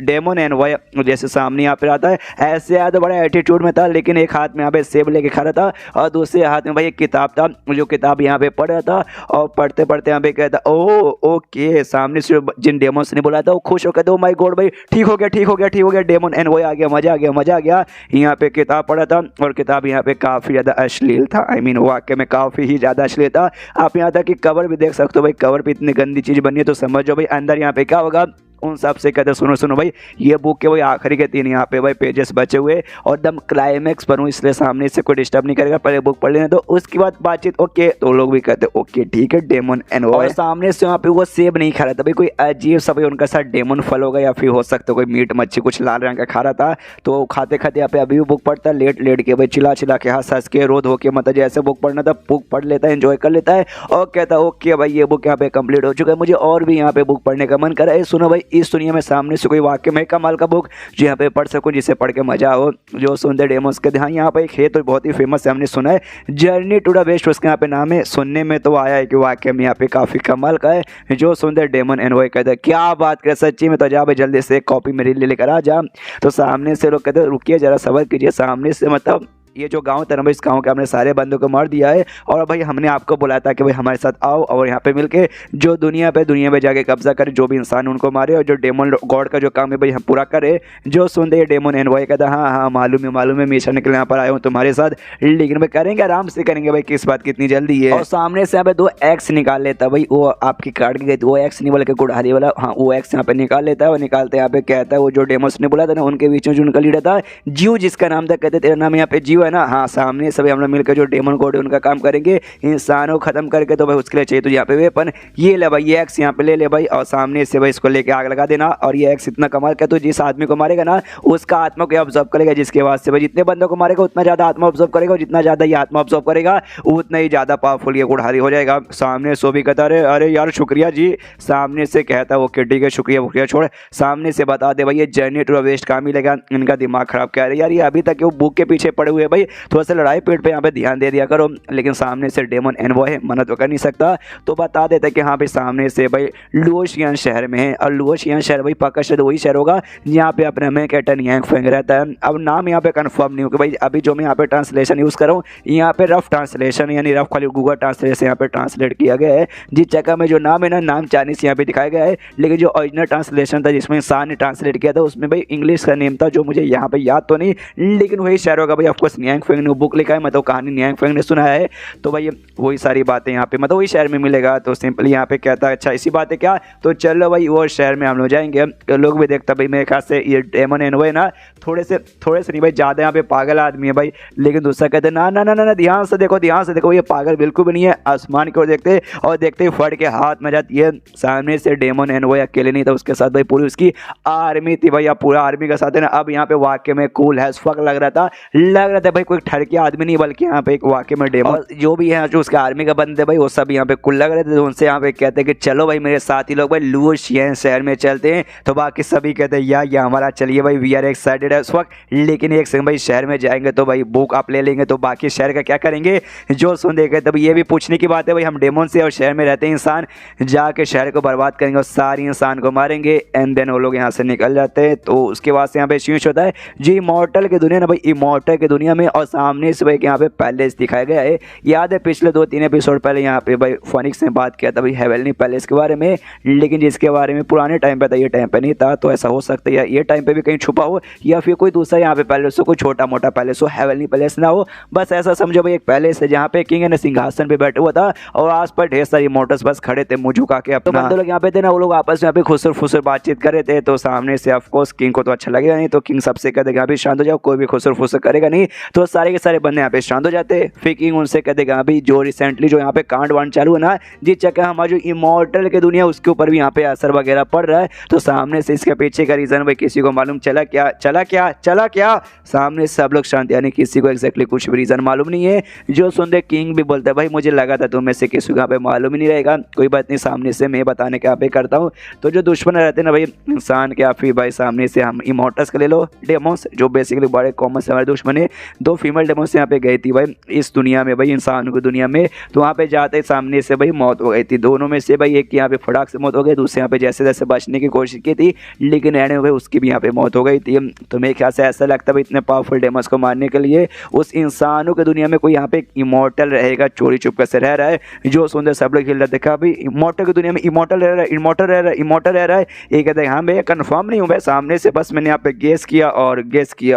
डेमन एनवॉय जैसे सामने यहाँ पे आता है। ऐसे आया तो बड़ा एटीट्यूड में था, लेकिन एक हाथ में यहाँ पे सेब लेके खा रहा था, और दूसरे हाथ में भाई एक किताब था। जो किताब यहाँ पे पढ़ रहा था, और पढ़ते पढ़ते यहाँ पे कहता ओ ओके। सामने से जिन डेमोन्स ने बोला था वो खुश होकर दो माय गॉड भाई ठीक हो गया डेमन एनवॉय आ गया, मजा आ गया। यहाँ पे किताब पढ़ा था, और किताब यहाँ पे काफी ज्यादा अश्लील था। आई मीन वाकई में काफी ही ज्यादा अश्लील था। आप यहाँ तक कि कवर भी देख सकते हो भाई, कवर पे इतनी गंदी चीज बनी है, तो समझो भाई अंदर यहाँ पे क्या होगा। उन सब से कहते सुनो भाई, ये बुक के भाई आखिरी के 3 यहाँ पे भाई पेजेस बचे हुए, और एकदम क्लाइमैक्स पर हूँ, इसलिए सामने से कोई डिस्टर्ब नहीं करेगा, पहले बुक पढ़ लेना। तो उसके बाद बातचीत ओके, तो लोग भी कहते ओके ठीक है डेमन एनवॉय। और सामने से वहाँ पे वो सेब नहीं खा रहा था भाई, कोई अजीब सा भाई उनका साथ डेमन फल होगा, या फिर हो सकता कोई मीट मच्छी कुछ लाल रंग का खा रहा था। तो खाते खाते यहाँ पे अभी भी बुक पढ़ता, लेट के भाई चिल्ला के हंस के रो धो के, मतलब जैसे बुक पढ़ना था बुक पढ़ लेता है, एंजॉय कर लेता है, और कहता ओके भाई ये बुक यहाँ पे कंप्लीट हो चुका है, मुझे और भी यहाँ पे बुक पढ़ने का मन कर रहा है। सुनो भाई इस दुनिया में सामने से कोई वाकई में कमाल का बुक जो यहाँ पे पढ़ सकूँ, जिसे पढ़ के मजा हो, जो सुंदर डेमोस के। हाँ, यहाँ पे एक है तो बहुत ही फेमस है, हमने सुना है, जर्नी टू द वेस्ट उसका यहाँ पे नाम है। सुनने में तो आया है कि वाकई में यहाँ पे काफ़ी कमाल का है, जो सुंदर डेमन एनवॉय कहते हैं। क्या बात करे सच्ची में, तो जा भाई जल्दी से कॉपी मेरे लिए लेकर आ जा। तो सामने से लोग कहते रुकिए जरा सबर कीजिए, सामने से मतलब ये जो गांव था ना भाई, इस गांव के हमने सारे बंदों को मार दिया है और भाई हमने आपको बुलाया था कि भाई हमारे साथ आओ और यहाँ पे मिलके जो दुनिया पे जाके कब्जा करे, जो भी इंसान उनको मारे और जो डेमन गॉड का जो काम है भाई हम पूरा करे। जो सुनते ये डेमन एनवॉय कहता हाँ हाँ मालूम है मिशन के लिए यहाँ पर आया हूँ तुम्हारे साथ, लेकिन भाई करेंगे आराम से करेंगे भाई, किस बात कितनी जल्दी है। और सामने से यहाँ पे 2 एक्स निकाल लेता भाई, वो आपकी काट के गई वो एक्स नहीं बोल के गुड़हारी वाला, हाँ वो एक्स यहाँ पे निकाल लेता है और निकालते यहाँ पे कहता है वो जो डेमोस ने बोला था ना उनके बीच में जो उनका लीडर था जीव, जिसका नाम था, कहते तेरा नाम यहाँ पे जीव है ना, हाँ सामने सभी हम लोग मिलकर जो डेमन गॉड है उनका काम करेंगे, इंसानों को खत्म करके। तो भाई उसके लिए चाहिए तो यहाँ पे वेपन, ये ले भाई ये एक्स यहाँ पे ले भाई, और सामने से भाई इसको लेके आग लगा देना। और ये एक्स इतना कमाल का, तो जिस आदमी को मारेगा ना उसका आत्मा को ऑब्जर्व करेगा, जिसके बाद से भाई जितने बंदों को मारेगा उतना ज्यादा आत्मा ऑब्जर्व करेगा, और जितना ज्यादा ये आत्मा ऑब्जर्व करेगा उतना ही ज्यादा पावरफुल ये गुड़हारी हो जाएगा। सामने सो भी कहता अरे यार शुक्रिया जी, सामने से कहता वो कि ठीक है शुक्रिया छोड़, सामने से बता दे भाई ये जर्नी टू द वेस्ट काम ही लगा, इनका दिमाग खराब कह रहे यार, ये अभी तक वो बुक के पीछे पड़े हुए भाई, थोड़ा सा लड़ाई पेट पे यहाँ पे ध्यान दे दिया करो। लेकिन सामने से डेमन एनवॉय है, मना तो कर नहीं सकता, तो बता देता कि हाँ भाई सामने से भाई लुओशियन शहर में है, और लुओशियन शहर भाई पक्का शायद वही शहर होगा जहाँ पे अपने में कैप्टन यांग फेंग रहता है। अब नाम यहाँ पे कंफर्म नहीं हो कि भाई अभी जो मैं यहाँ पे ट्रांसलेशन यूज़ कर रहा हूँ यहाँ पे रफ ट्रांसलेशन यानी रफ खाली गूगल ट्रांसलेशन यहाँ पे ट्रांसलेट किया गया है, जिस जगह में जो नाम है ना नाम चाइनीस यहाँ पे दिखाया गया है, लेकिन जो ओरिजिनल ट्रांसलेशन था जिसमें इंसान ने ट्रांसलेट किया था उसमें भाई इंग्लिश का नेम था जो मुझे यहाँ पे याद तो नहीं, लेकिन वही शहर होगा भाई। ऑफकोर्स नियांग फेंग ने बुक लिखा है, मतलब कहानी नियांग फेंग ने सुना है, तो भाई वही सारी बातें यहाँ पे मतलब वही शहर में मिलेगा। तो सिंपली यहाँ पे कहता है अच्छा इसी बात है क्या, तो चलो भाई वो शहर में हम लोग जाएंगे। तो लोग भी देखता भाई मेरे ख्याल से ये डेमन एनवॉय ना थोड़े से नहीं भाई ज़्यादा यहाँ पे पागल आदमी है भाई, लेकिन दूसरा कहते ना ना ना ना ध्यान से देखो ये पागल बिल्कुल भी नहीं है। आसमान की ओर देखते और देखते ही फट के हाथ में जाती है, सामने से डेमन एनवॉय अकेले नहीं था, उसके साथ भाई पूरी उसकी आर्मी थी भाई, अब पूरा आर्मी के साथ है ना। अब यहाँ पे वाकई में कूल है फक लग रहा था भाई, कोई ठरकी आदमी नहीं बल्कि यहाँ पे एक वाकई में डेमन जो भी है जो उसके आर्मी का बंदे भाई वो सब यहाँ पे कुल लग रहे थे। तो उनसे यहाँ पे कहते हैं कि चलो भाई मेरे साथी लोग भाई लुओशियन शहर में चलते हैं। तो बाकी सभी कहते हैं या हमारा चलिए भाई वी आर एक्साइटेड है उस वक्त, लेकिन एक संग भाई शहर में जाएंगे तो भाई बुक आप ले लेंगे तो बाकी शहर का क्या करेंगे। जो सुन देखे तब ये भी पूछने की बात है भाई, हम डेमन से और शहर में रहते हैं इंसान, जाके शहर को बर्बाद करेंगे और सारी इंसान को मारेंगे एंड देन वो लोग यहाँ से निकल जाते हैं। तो उसके बाद से यहाँ पे शीश होता है जी इमॉर्टल की दुनिया ना भाई, इमॉर्टल की दुनिया में, और सामने से भाई यहाँ पे पैलेस दिखाया गया है। याद है पिछले 2-3 एपिसोड पहले यहाँ पे भाई फोनिक्स ने बात किया था भाई हेवनली पैलेस के बारे में, लेकिन जिसके बारे में पुराने टाइम पे था ये टाइम पे नहीं था। तो ऐसा हो सकता है ये टाइम पे भी कहीं छुपा हो या फिर कोई दूसरा यहाँ पे पैलेस हो, कोई छोटा मोटा पैलेस हो, हेवनली पैलेस ना हो। बस ऐसा समझो भाई एक पैलेस है जहाँ पे किंग ने सिंहासन पे बैठा हुआ था और आस पर ढेर सारी मोटर्स बस खड़े थे मुँह झुका के। अपना बंदे लोग यहाँ पे थे ना, वो लोग आपस में यहाँ पे खुसर फुसर बातचीत कर रहे थे। तो सामने से ऑफकोर्स किंग को तो अच्छा लगेगा नहीं, तो किंग सबसे कहते यहाँ पे शांत हो जाओ, कोई भी खुसर फुसर करेगा नहीं। तो सारे के सारे बंदे यहाँ पे शांत हो जाते। फिर किंग उनसे कहते अभी जो रिसेंटली जो यहाँ पे कांड वांड चालू है ना, जिस जगह हमारा जो इमॉर्टल की दुनिया उसके ऊपर भी यहाँ पे असर वगैरह पड़ रहा है। तो सामने से इसके पीछे का रीजन भाई किसी को मालूम चला क्या सामने सब लोग शांत, यानी किसी को एग्जैक्टली कुछ भी रीजन मालूम नहीं है। जो सुनते किंग भी बोलते भाई मुझे लगा था तुम में से किसी को यहाँ पे मालूम ही नहीं रहेगा, कोई बात नहीं सामने से मैं बताने के यहाँ पे करता हूँ। तो जो दुश्मन रहते हैं ना भाई इंसान के, फिर भाई सामने से हम इमॉर्टल्स के ले लो डेमोस, जो बेसिकली बड़े कॉमन से हमारे दुश्मन है। 2 फीमेल डेमोस यहाँ पे गई थी भाई इस दुनिया में भाई इंसान की दुनिया में, तो वहाँ पे जाते सामने से भाई मौत हो गई थी। दोनों में से भाई एक यहाँ पे फटाक से मौत हो गई, दूसरे यहाँ पे जैसे जैसे बचने की कोशिश की थी, लेकिन एंड में भाई उसकी भी यहाँ पे मौत हो गई थी। तो मेरे ख्याल से ऐसा लगता है भाई इतने पावरफुल डेमोस को मारने के लिए उस इंसानों की दुनिया में कोई यहाँ पे इमॉर्टल रहेगा, चोरी चुपके से रह रहा है। जो सुंदर सब लोग खेल रहे देखा भाई इमॉर्टल की दुनिया में इमॉर्टल रह रहा है। ये कहते हैं हाँ भैया कंफर्म नहीं हूँ भाई, सामने से बस मैंने यहाँ पे गेस किया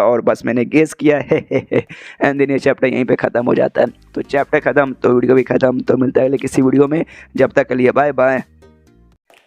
और बस मैंने गेस किया है एंड देन ये चैप्टर यहीं पे खत्म हो जाता है। तो चैप्टर खत्म तो वीडियो भी खत्म, तो मिलता है किसी वीडियो में, जब तक के लिए बाय बाय।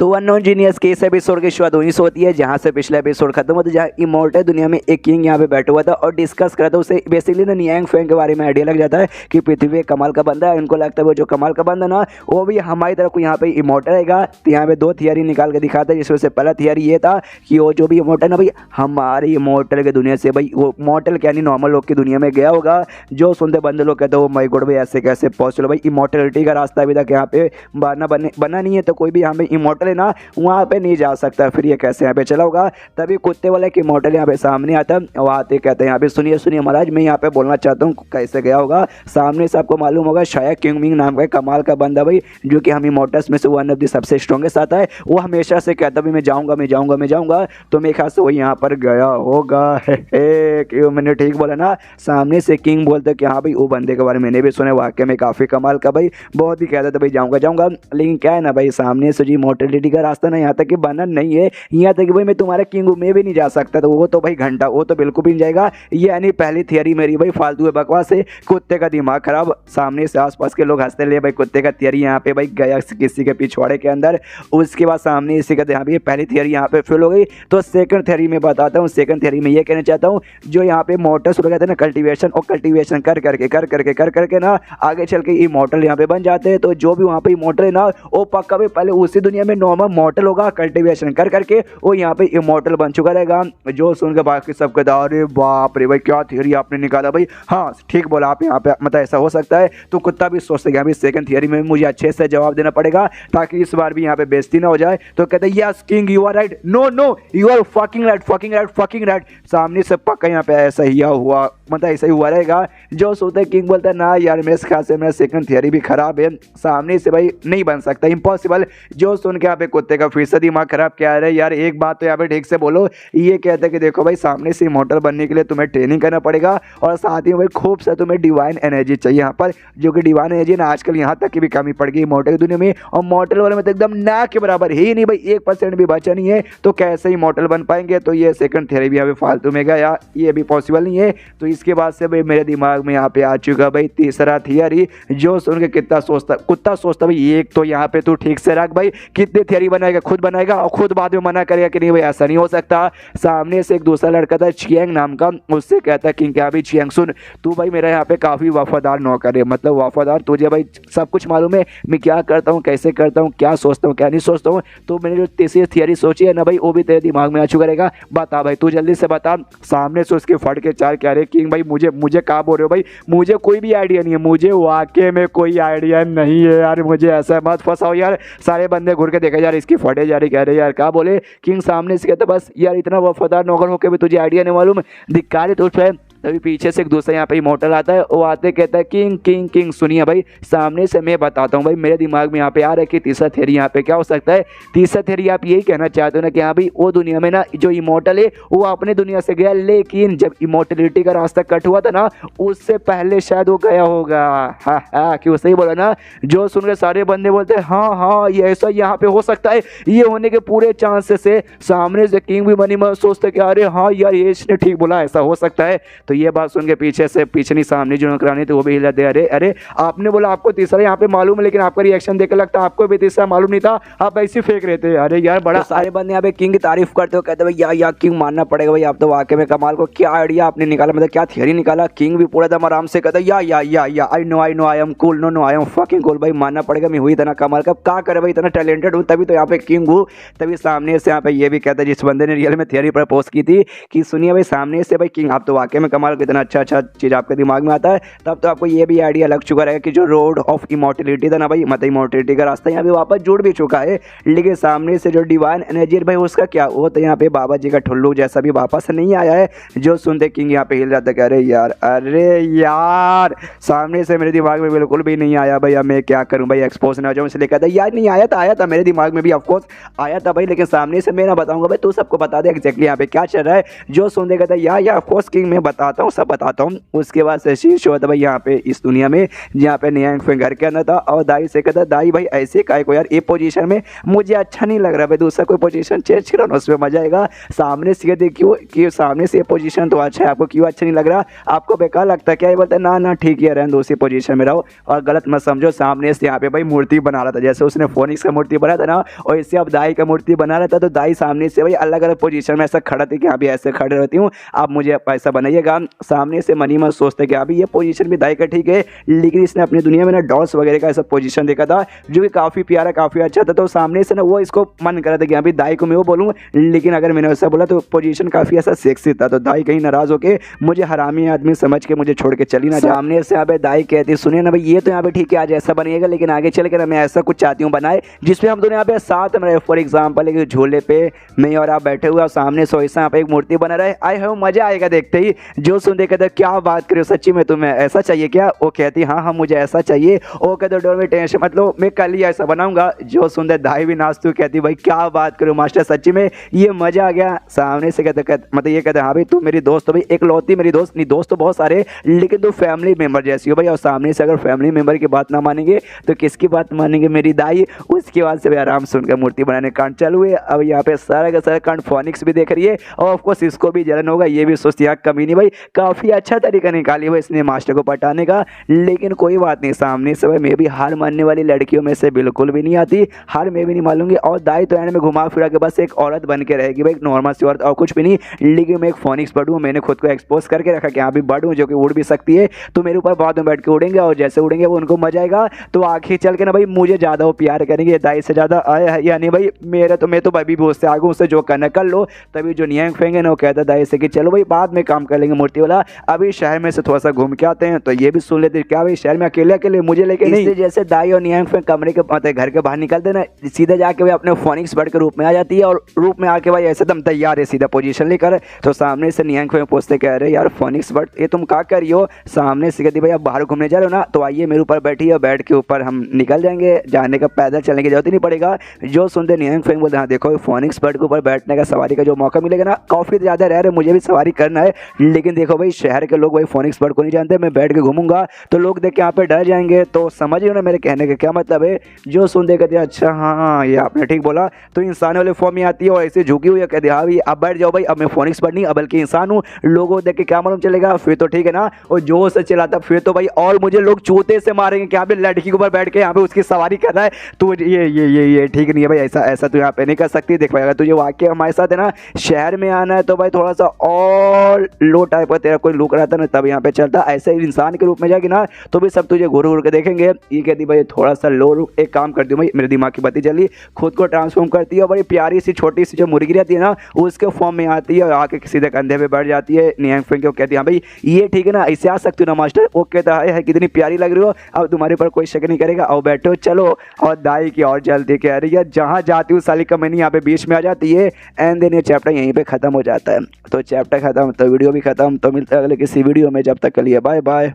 तो अननोन जीनियस के इस एपिसोड की शुरुआत वहीं से होती है जहाँ से पिछला एपिसोड खत्म होता है, जहाँ इमॉर्टल दुनिया में एक किंग यहाँ पे बैठा हुआ था और डिस्कस करता था। उसे बेसिकली ना नियांग फेंग के बारे में आइडिया लग जाता है कि पृथ्वी एक कमाल का बंदा है। उनको लगता है वो जो कमाल का बंदा ना वो भी हमारी तरफ को यहाँ पे इमॉर्टल रहेगा। तो यहाँ पे 2 थियरी निकाल के दिखाता है, जिसमें से पहला थियरी ये था कि वो जो भी इमॉर्टल ना भाई हमारी इमॉर्टल की दुनिया से भाई वो मॉर्टल क्या नहीं नॉर्मल लोग की दुनिया में गया होगा। जो सुनते बंदे लोग कहते हो माय गॉड भाई ऐसे कैसे पॉसिबल, भाई इमॉर्टलिटी का रास्ता अभी तक यहाँ पे बना नहीं है, तो कोई भी यहाँ पे इमॉर्टल इमोर्टल है ना वहाँ पे नहीं जा सकता, फिर ये कैसे यहाँ पे चला होगा। तभी कुत्ते वाला कि इमोर्टल यहाँ पे सामने आता है, वो आते कहते हैं यहाँ पे सुनिए सुनिए महाराज, मैं यहाँ पे बोलना चाहता हूँ कैसे गया होगा। सामने से आपको मालूम होगा शायद किंग मिंग नाम का कमाल का बंदा भाई, जो कि हम इमोर्टल्स में से वन ऑफ द सबसे स्ट्रॉन्गेस्ट आता है। वो हमेशा से कहता भाई मैं जाऊँगा मैं जाऊँगा मैं जाऊँगा, तो मेरे ख्याल से वो यहाँ पर गया होगा। क्यों मैंने ठीक बोला ना। सामने से किंग बोलते कि हाँ भाई वो बंदे के बारे में मैंने भी सुना, वाकई में काफ़ी कमाल का भाई, बहुत ही कहता था भाई जाऊँगा जाऊँगा। लेकिन क्या है ना भाई, सामने से जी मोर्टेलिटी का रास्ता ना यहाँ तक कि बना नहीं है, यहाँ तक कि भाई मैं तुम्हारा किंग हूँ मैं भी नहीं जा सकता, तो वो तो भाई घंटा वो तो बिल्कुल भी नहीं जाएगा। ये यानी पहली थियरी मेरी भाई फालतू है बकवास है, कुत्ते का दिमाग खराब। सामने से आसपास के लोग हंसते ले भाई कुत्ते का थियरी यहाँ पे भाई गया किसी के पिछवाड़े के अंदर। उसके बाद सामने इसी का यहाँ पे पहली थियरी यहाँ पे फेल हो गई। तो सेकंड थियरी में बताता हूँ, सेकंड थियरी में ये कहना चाहता हूँ, जो यहाँ पे मोटर्स हो गए थे ना कल्टीवेशन, और कल्टीवेशन कर करके ना आगे चल के इमोर्टल यहाँ पे बन जाते हैं। तो जो भी वहाँ पे इमोर्टल है ना वो पक्का भी पहले उसी दुनिया में नॉर्मल मॉर्टल होगा, कल्टीवेशन कर करके वो यहाँ पे इमोर्टल बन चुका रहेगा। जो सुन के बाकी सब कहता अरे बाप रे भाई क्या थियरी आपने निकाला भाई, हाँ ठीक बोला आप, यहाँ पे मतलब ऐसा हो सकता है। तो कुत्ता भी सोचते हैं अभी सेकंड थियरी में मुझे अच्छे से जवाब देना पड़ेगा ताकि इस बार भी यहाँ पे बेइज्जती ना हो जाए। तो कहते हैं yes king you are right, no no you are fucking right fucking right fucking right. सामने से पक्का यहाँ पे ऐसा ही हुआ, मतलब ऐसा ही हुआ रहेगा। जो सोचते किंग बोलता है ना यार मेरे ख्याल से मेरा सेकंड थियरी भी खराब है, सामने से भाई नहीं बन सकता, इम्पॉसिबल। जो सुन के यहाँ पे कुत्ते का फिर से दिमाग खराब क्या है यार, एक बात तो यहाँ पे ठीक से बोलो। ये कहते हैं कि देखो भाई सामने से इमोर्टल बनने के लिए तुम्हें ट्रेनिंग करना पड़ेगा, और साथ ही भाई खूब सा तुम्हें डिवाइन एनर्जी चाहिए यहाँ पर, जो कि डिवाइन एनर्जी ना आजकल यहाँ तक की भी कमी पड़ गई इमोर्टल की दुनिया में। और मॉर्टल वाले में तो एकदम ना के बराबर ही नहीं भाई, 1% भी बचा नहीं है, तो कैसे इमोर्टल बन पाएंगे। तो ये सेकंड थियरी भी यहाँ पे फालतू में गया, ये भी पॉसिबल नहीं है। तो इसके बाद से भाई मेरे दिमाग में यहाँ पे आ चुका भाई तीसरा थियरी, जो सुन के कितना सोचता कुत्ता सोचता भाई एक तो यहाँ पे तू ठीक से रख भाई, कितने थियरी बनाएगा, खुद बनाएगा और खुद बाद में मना करेगा कि नहीं भाई ऐसा नहीं हो सकता। सामने से एक दूसरा लड़का था चियांग नाम का, उससे कहता कि क्या भाई चियांग सुन तू भाई मेरा यहाँ पे काफ़ी वफादार नौकर है, मतलब वफादार, तुझे भाई सब कुछ मालूम है मैं क्या करता हूँ कैसे करता हूँ क्या सोचता हूँ क्या नहीं सोचता हूँ। तो मैंने जो तीसरी थियरी सोची है ना भाई वो भी तेरे दिमाग में आ चुका रहेगा, बता भाई तू जल्दी से बता। सामने से उसके फट के चार कह रहे किंग भाई मुझे कहाँ बोल रहे हो भाई, मुझे कोई भी आइडिया नहीं है, मुझे वाकई में कोई आइडिया नहीं है यार, मुझे ऐसा मत फंसाओ यार। सारे बंदे घूर के देखा यार इसकी फटे जा रही, कह रहे यार क्या बोले। किंग सामने से कहते बस यार इतना वफादार नौकर होकर भी तुझे आइडिया नहीं मालूम, धिक्कार है तुझ पे। तभी पीछे से एक दूसरा यहाँ पे इमोर्टल आता है, वो आते कहता है किंग किंग किंग सुनिए भाई सामने से मैं बताता हूँ भाई, मेरे दिमाग में यहाँ पे आ रहा है कि तीसरा थियरी यहाँ पे क्या हो सकता है। तीसरा थियरी आप यही कहना चाहते हो ना कि हाँ भाई वो दुनिया में ना जो इमोर्टल है वो अपने दुनिया से गया, लेकिन जब इमोर्टलिटी का रास्ता कट हुआ था ना उससे पहले शायद वो गया होगा। हाँ हाँ क्यों सही बोला ना। जो सुन के सारे बंदे बोलते हैं हाँ हाँ ये ऐसा यहाँ पे हो सकता है, ये होने के पूरे चांसेस है। सामने से किंग भी मनी में सोचते कि अरे हाँ यार ये इसने ठीक बोला ऐसा हो सकता है। तो ये बात सुन के पीछे से पीछे नहीं सामने जो नौकरानी थी वो भी हिला दे, अरे अरे आपने बोला आपको तीसरा यहाँ पे मालूम है, लेकिन आपका रिएक्शन देख के लगता है आपको भी तीसरा मालूम नहीं था, आप ऐसे फेंक रहे थे। अरे यार बड़ा तो सारे बंदे यहाँ पे किंग की तारीफ करते हो, कहते भाई यार किंग मानना पड़ेगा भाई आप तो वाकई में कमाल को, क्या आइडिया आपने निकाला, मतलब क्या थियरी निकाला। किंग भी पूरा दम आराम से कहता या I know I am cool, no I am fucking cool, भाई मानना पड़ेगा मैं हुई इतना कमाल का, क्या करे भाई इतना टैलेंटेड हूँ तभी तो यहाँ पे किंग हूँ। तभी सामने से यहाँ पे ये भी कहता है जिस बंदे ने रियल में थियरी प्रपोज की थी कि सुनिए भाई सामने से भाई किंग आप तो वाकई में कमाल, इतना अच्छा चीज़ आपके दिमाग में आता है, तब तो आपको ये भी आइडिया लग चुका रहेगा कि जो रोड ऑफ इमोर्टिलिटी था ना भाई, मतलब इमोर्टिलिटी का रास्ता यहाँ पे वापस जुड़ भी चुका है। लेकिन सामने से जो डिवाइन एनर्जी भाई उसका क्या, वो तो यहाँ पे बाबा जी का ठुल्लू जैसा भी वापस नहीं आया है। जो सुनते किंग यहाँ पे हिल जाता है, अरे यार सामने से मेरे दिमाग में बिल्कुल भी नहीं आया भाई, अब मैं क्या करूँ भाई एक्सपोज ना हो जाऊँ, इसलिए कहता यार नहीं आया था मेरे दिमाग में भी ऑफकोर्स आया था भाई, लेकिन सामने से मैं ना बताऊंगा भाई, तू सबको बता दे एक्जैक्टली यहाँ पे क्या चल रहा है। जो सुनते कहता है यार ऑफकोर्स किंग मैं बताता हूँ सब बताता हूँ। उसके बाद से शीर्ष होता भाई यहाँ पे इस दुनिया में जहाँ पे नियांग फेंग घर के अंदर था, और दाई से कहता दाई भाई ऐसे काय को यार ये पोजीशन में मुझे अच्छा नहीं लग रहा भाई, दूसरा कोई पोजीशन चेंज करो ना उसमें मजा आएगा। सामने से देखियो कि सामने से ये पोजीशन तो अच्छा है, आपको क्यों अच्छा नहीं लग रहा, आपको बेकार लगता है क्या। ये बोलता है ना ठीक है रहने दो उसी पोजीशन में रहो, और गलत मत समझो। सामने से यहाँ पे भाई मूर्ति बना रहा था, जैसे उसने फोनिक्स का मूर्ति बनाया था ना और इससे अब दाई का मूर्ति बना रहा था, तो दाई सामने से भाई अलग अलग पोजीशन में ऐसा खड़ा थी कि अभी ऐसे खड़े रहती हूँ, आप मुझे ऐसा बनाइएगा। ना सामने से मनी में सोचता है कि अभी ये पोजीशन भी दाई का ठीक है, लेकिन इसने अपनी दुनिया में ना डॉल्स वगैरह का ऐसा पोजीशन देखा था जो कि काफ़ी प्यारा काफ़ी अच्छा था। तो सामने से ना वो इसको मन करा था कि अभी दाई को मैं वो बोलूँ, लेकिन अगर मैंने वैसा बोला तो पोजीशन काफ़ी ऐसा सेक्सी था। तो दाई कहीं नाराज़ होकर मुझे हरामी आदमी समझ के मुझे छोड़ के चली ना। सामने से यहाँ पे दाई कहती सुनिए ना भाई ये तो यहाँ पे ठीक है आज ऐसा बनेगा, लेकिन आगे चल कर मैं ऐसा कुछ चाहती हूँ बनाए जिसमें हम दोनों यहाँ पे साथ में रहे। फॉर एग्जाम्पल एक झूले पे मैं और आप बैठे हुए और सामने से वैसा यहाँ पे एक मूर्ति बना रहे। आई हो मजा आएगा देखते ही। जो सुन दे कहते क्या बात करो सच्ची में तुम्हें ऐसा चाहिए क्या? वो कहती हाँ मुझे ऐसा चाहिए। वो कहते डोर में टेंशन मतलब मैं कल ही ऐसा बनाऊंगा। जो सुन दे दाई भी नाचती कहती भाई क्या बात करो मास्टर सच्ची में ये मजा आ गया। सामने से कहते मतलब ये कहते हाँ भाई तू मेरी दोस्त हो भाई, एक लौती मेरी दोस्त नहीं, दोस्त तो बहुत सारे लेकिन तू फैमिली मेंबर जैसी हो भाई। और सामने से अगर फैमिली मेंबर की बात ना मानेंगे तो किसकी बात मानेंगे? मेरी दाई। उसके बाद से आराम से उनका मूर्ति बनाने कांड चालू है। अब यहाँ पे सारा का सारा कांड फोनिक्स भी देख रही है और ऑफकोर्स इसको भी जलन होगा, ये भी सोचती है कमी नहीं भाई काफ़ी अच्छा तरीका निकाली हुआ इसने मास्टर को पटाने का। लेकिन कोई बात नहीं, सामने से भाई मैं भी हार मानने वाली लड़कियों में से बिल्कुल भी नहीं आती, हार मैं भी नहीं मान लूंगी। और दाई तो एंड में घुमा फिरा के बस एक औरत बन के रहेगी भाई, नॉर्मल सी औरत और कुछ भी नहीं। लेकिन मैं एक फोनिक्स बर्ड हूँ, मैंने खुद को एक्सपोज करके रखा कि हाँ भी बर्ड हूँ जो कि उड़ भी सकती है। तो मेरे ऊपर बाद में बैठ के उड़ेंगे और जैसे उड़ेंगे वो उनको मजा आएगा। तो आखिर चल के ना भाई मुझे ज़्यादा वो प्यार करेंगे दाई से ज़्यादा आया यानी भाई मेरा तो मैं तो अभी भी उससे आगू उससे जो करना कर लो। तभी जो नियंग फेंग है ना वो कहता दाई से कि चलो भाई बाद में काम कर लेंगे मूर्ति वाला, अभी शहर में से थोड़ा सा घूम के आते हैं। तो ये भी सुन लेते क्या भाई शहर में अकेले अकेले मुझे लेके नहीं। जैसे दाई और नियंग फेंग कमरे के मतलब घर के बाहर निकलते ना सीधे जाके भाई अपने फोनिक्स बर्ड के रूप में आ जाती है और रूप में आके भाई ऐसे दम तैयार है सीधा पोजीशन लेकर। तो सामने से नियंग फेंग पूछते कह रहे यार फोनिक्स बर्ड ये तुम क्या कर रही हो? सामने से कहती भाई अब बाहर घूमने जा रहे हो ना तो आइए मेरे ऊपर बैठिए और बेड के ऊपर हम निकल जाएंगे, जाने का पैदल चलने की जरूरत ही नहीं पड़ेगा। जो सुनते नियंग फेंग बोलते हाँ देखो फोनिक्स बर्ड के ऊपर बैठने का सवारी का जो मौका मिलेगा ना काफ़ी ज़्यादा रह रहे मुझे भी सवारी करना है। लेकिन देखो भाई शहर के लोग भाई फोनिक्स बर्ड को नहीं जानते, मैं बैठ के घूमूंगा तो लोग देख के यहाँ पे डर जाएंगे। तो समझ रहे हो ना मेरे कहने का क्या मतलब है? जो सुन दे कहते अच्छा हाँ ये आपने ठीक बोला। तो इंसान वाले फॉर्म में आती है और ऐसे झुकी हुई है कहते हाँ भाई अब बैठ जाओ भाई, अब मैं फोनिक्स बर्ड नहीं अब बल्कि इंसान हूँ। लोगों देख के क्या मालूम चलेगा? फिर तो ठीक है ना। और जो से चलाता फिर तो भाई और मुझे लोग चूते से मारेंगे कि यहाँ पे लड़की के ऊपर बैठ के यहाँ पे उसकी सवारी कर रहा है। तो ये ठीक नहीं है भाई, ऐसा तो यहाँ पे नहीं कर सकती। देख भाई अगर तुझे वाकई हमारे साथ है ना शहर में आना है तो भाई थोड़ा सा और लो टाइप का तेरा कोई लुक रहता ना तब यहाँ पे चलता। ऐसे इंसान के रूप में जाएगी ना तो भी सब तुझे घूर घूर के देखेंगे। ये कहती भाई थोड़ा सा लो रुक, एक काम करती हूँ भाई मेरे दिमाग की बत्ती जली, खुद को ट्रांसफॉर्म करती है और बड़ी प्यारी सी छोटी सी जो मुर्गी रहती है ना उसके फॉर्म में आती है और आके सीधे कंधे पे बैठ जाती है। नियंग फेंग को कहती है हाँ भाई ये ठीक है ना ऐसे आ सकती हो ना मास्टर? वो कहता है कितनी प्यारी लग रही हो, अब तुम्हारे ऊपर कोई शक नहीं करेगा और बैठो चलो। और दाई की और जल्दी कह रही है जहाँ जाती हूँ साली का मैंने यहाँ पे बीच में आ जाती है। एंड देन ये चैप्टर यहीं पे खत्म हो जाता है। तो चैप्टर खत्म तो वीडियो भी खत्म। तो मिलते हैं अगले किसी वीडियो में, जब तक के लिए बाय बाय।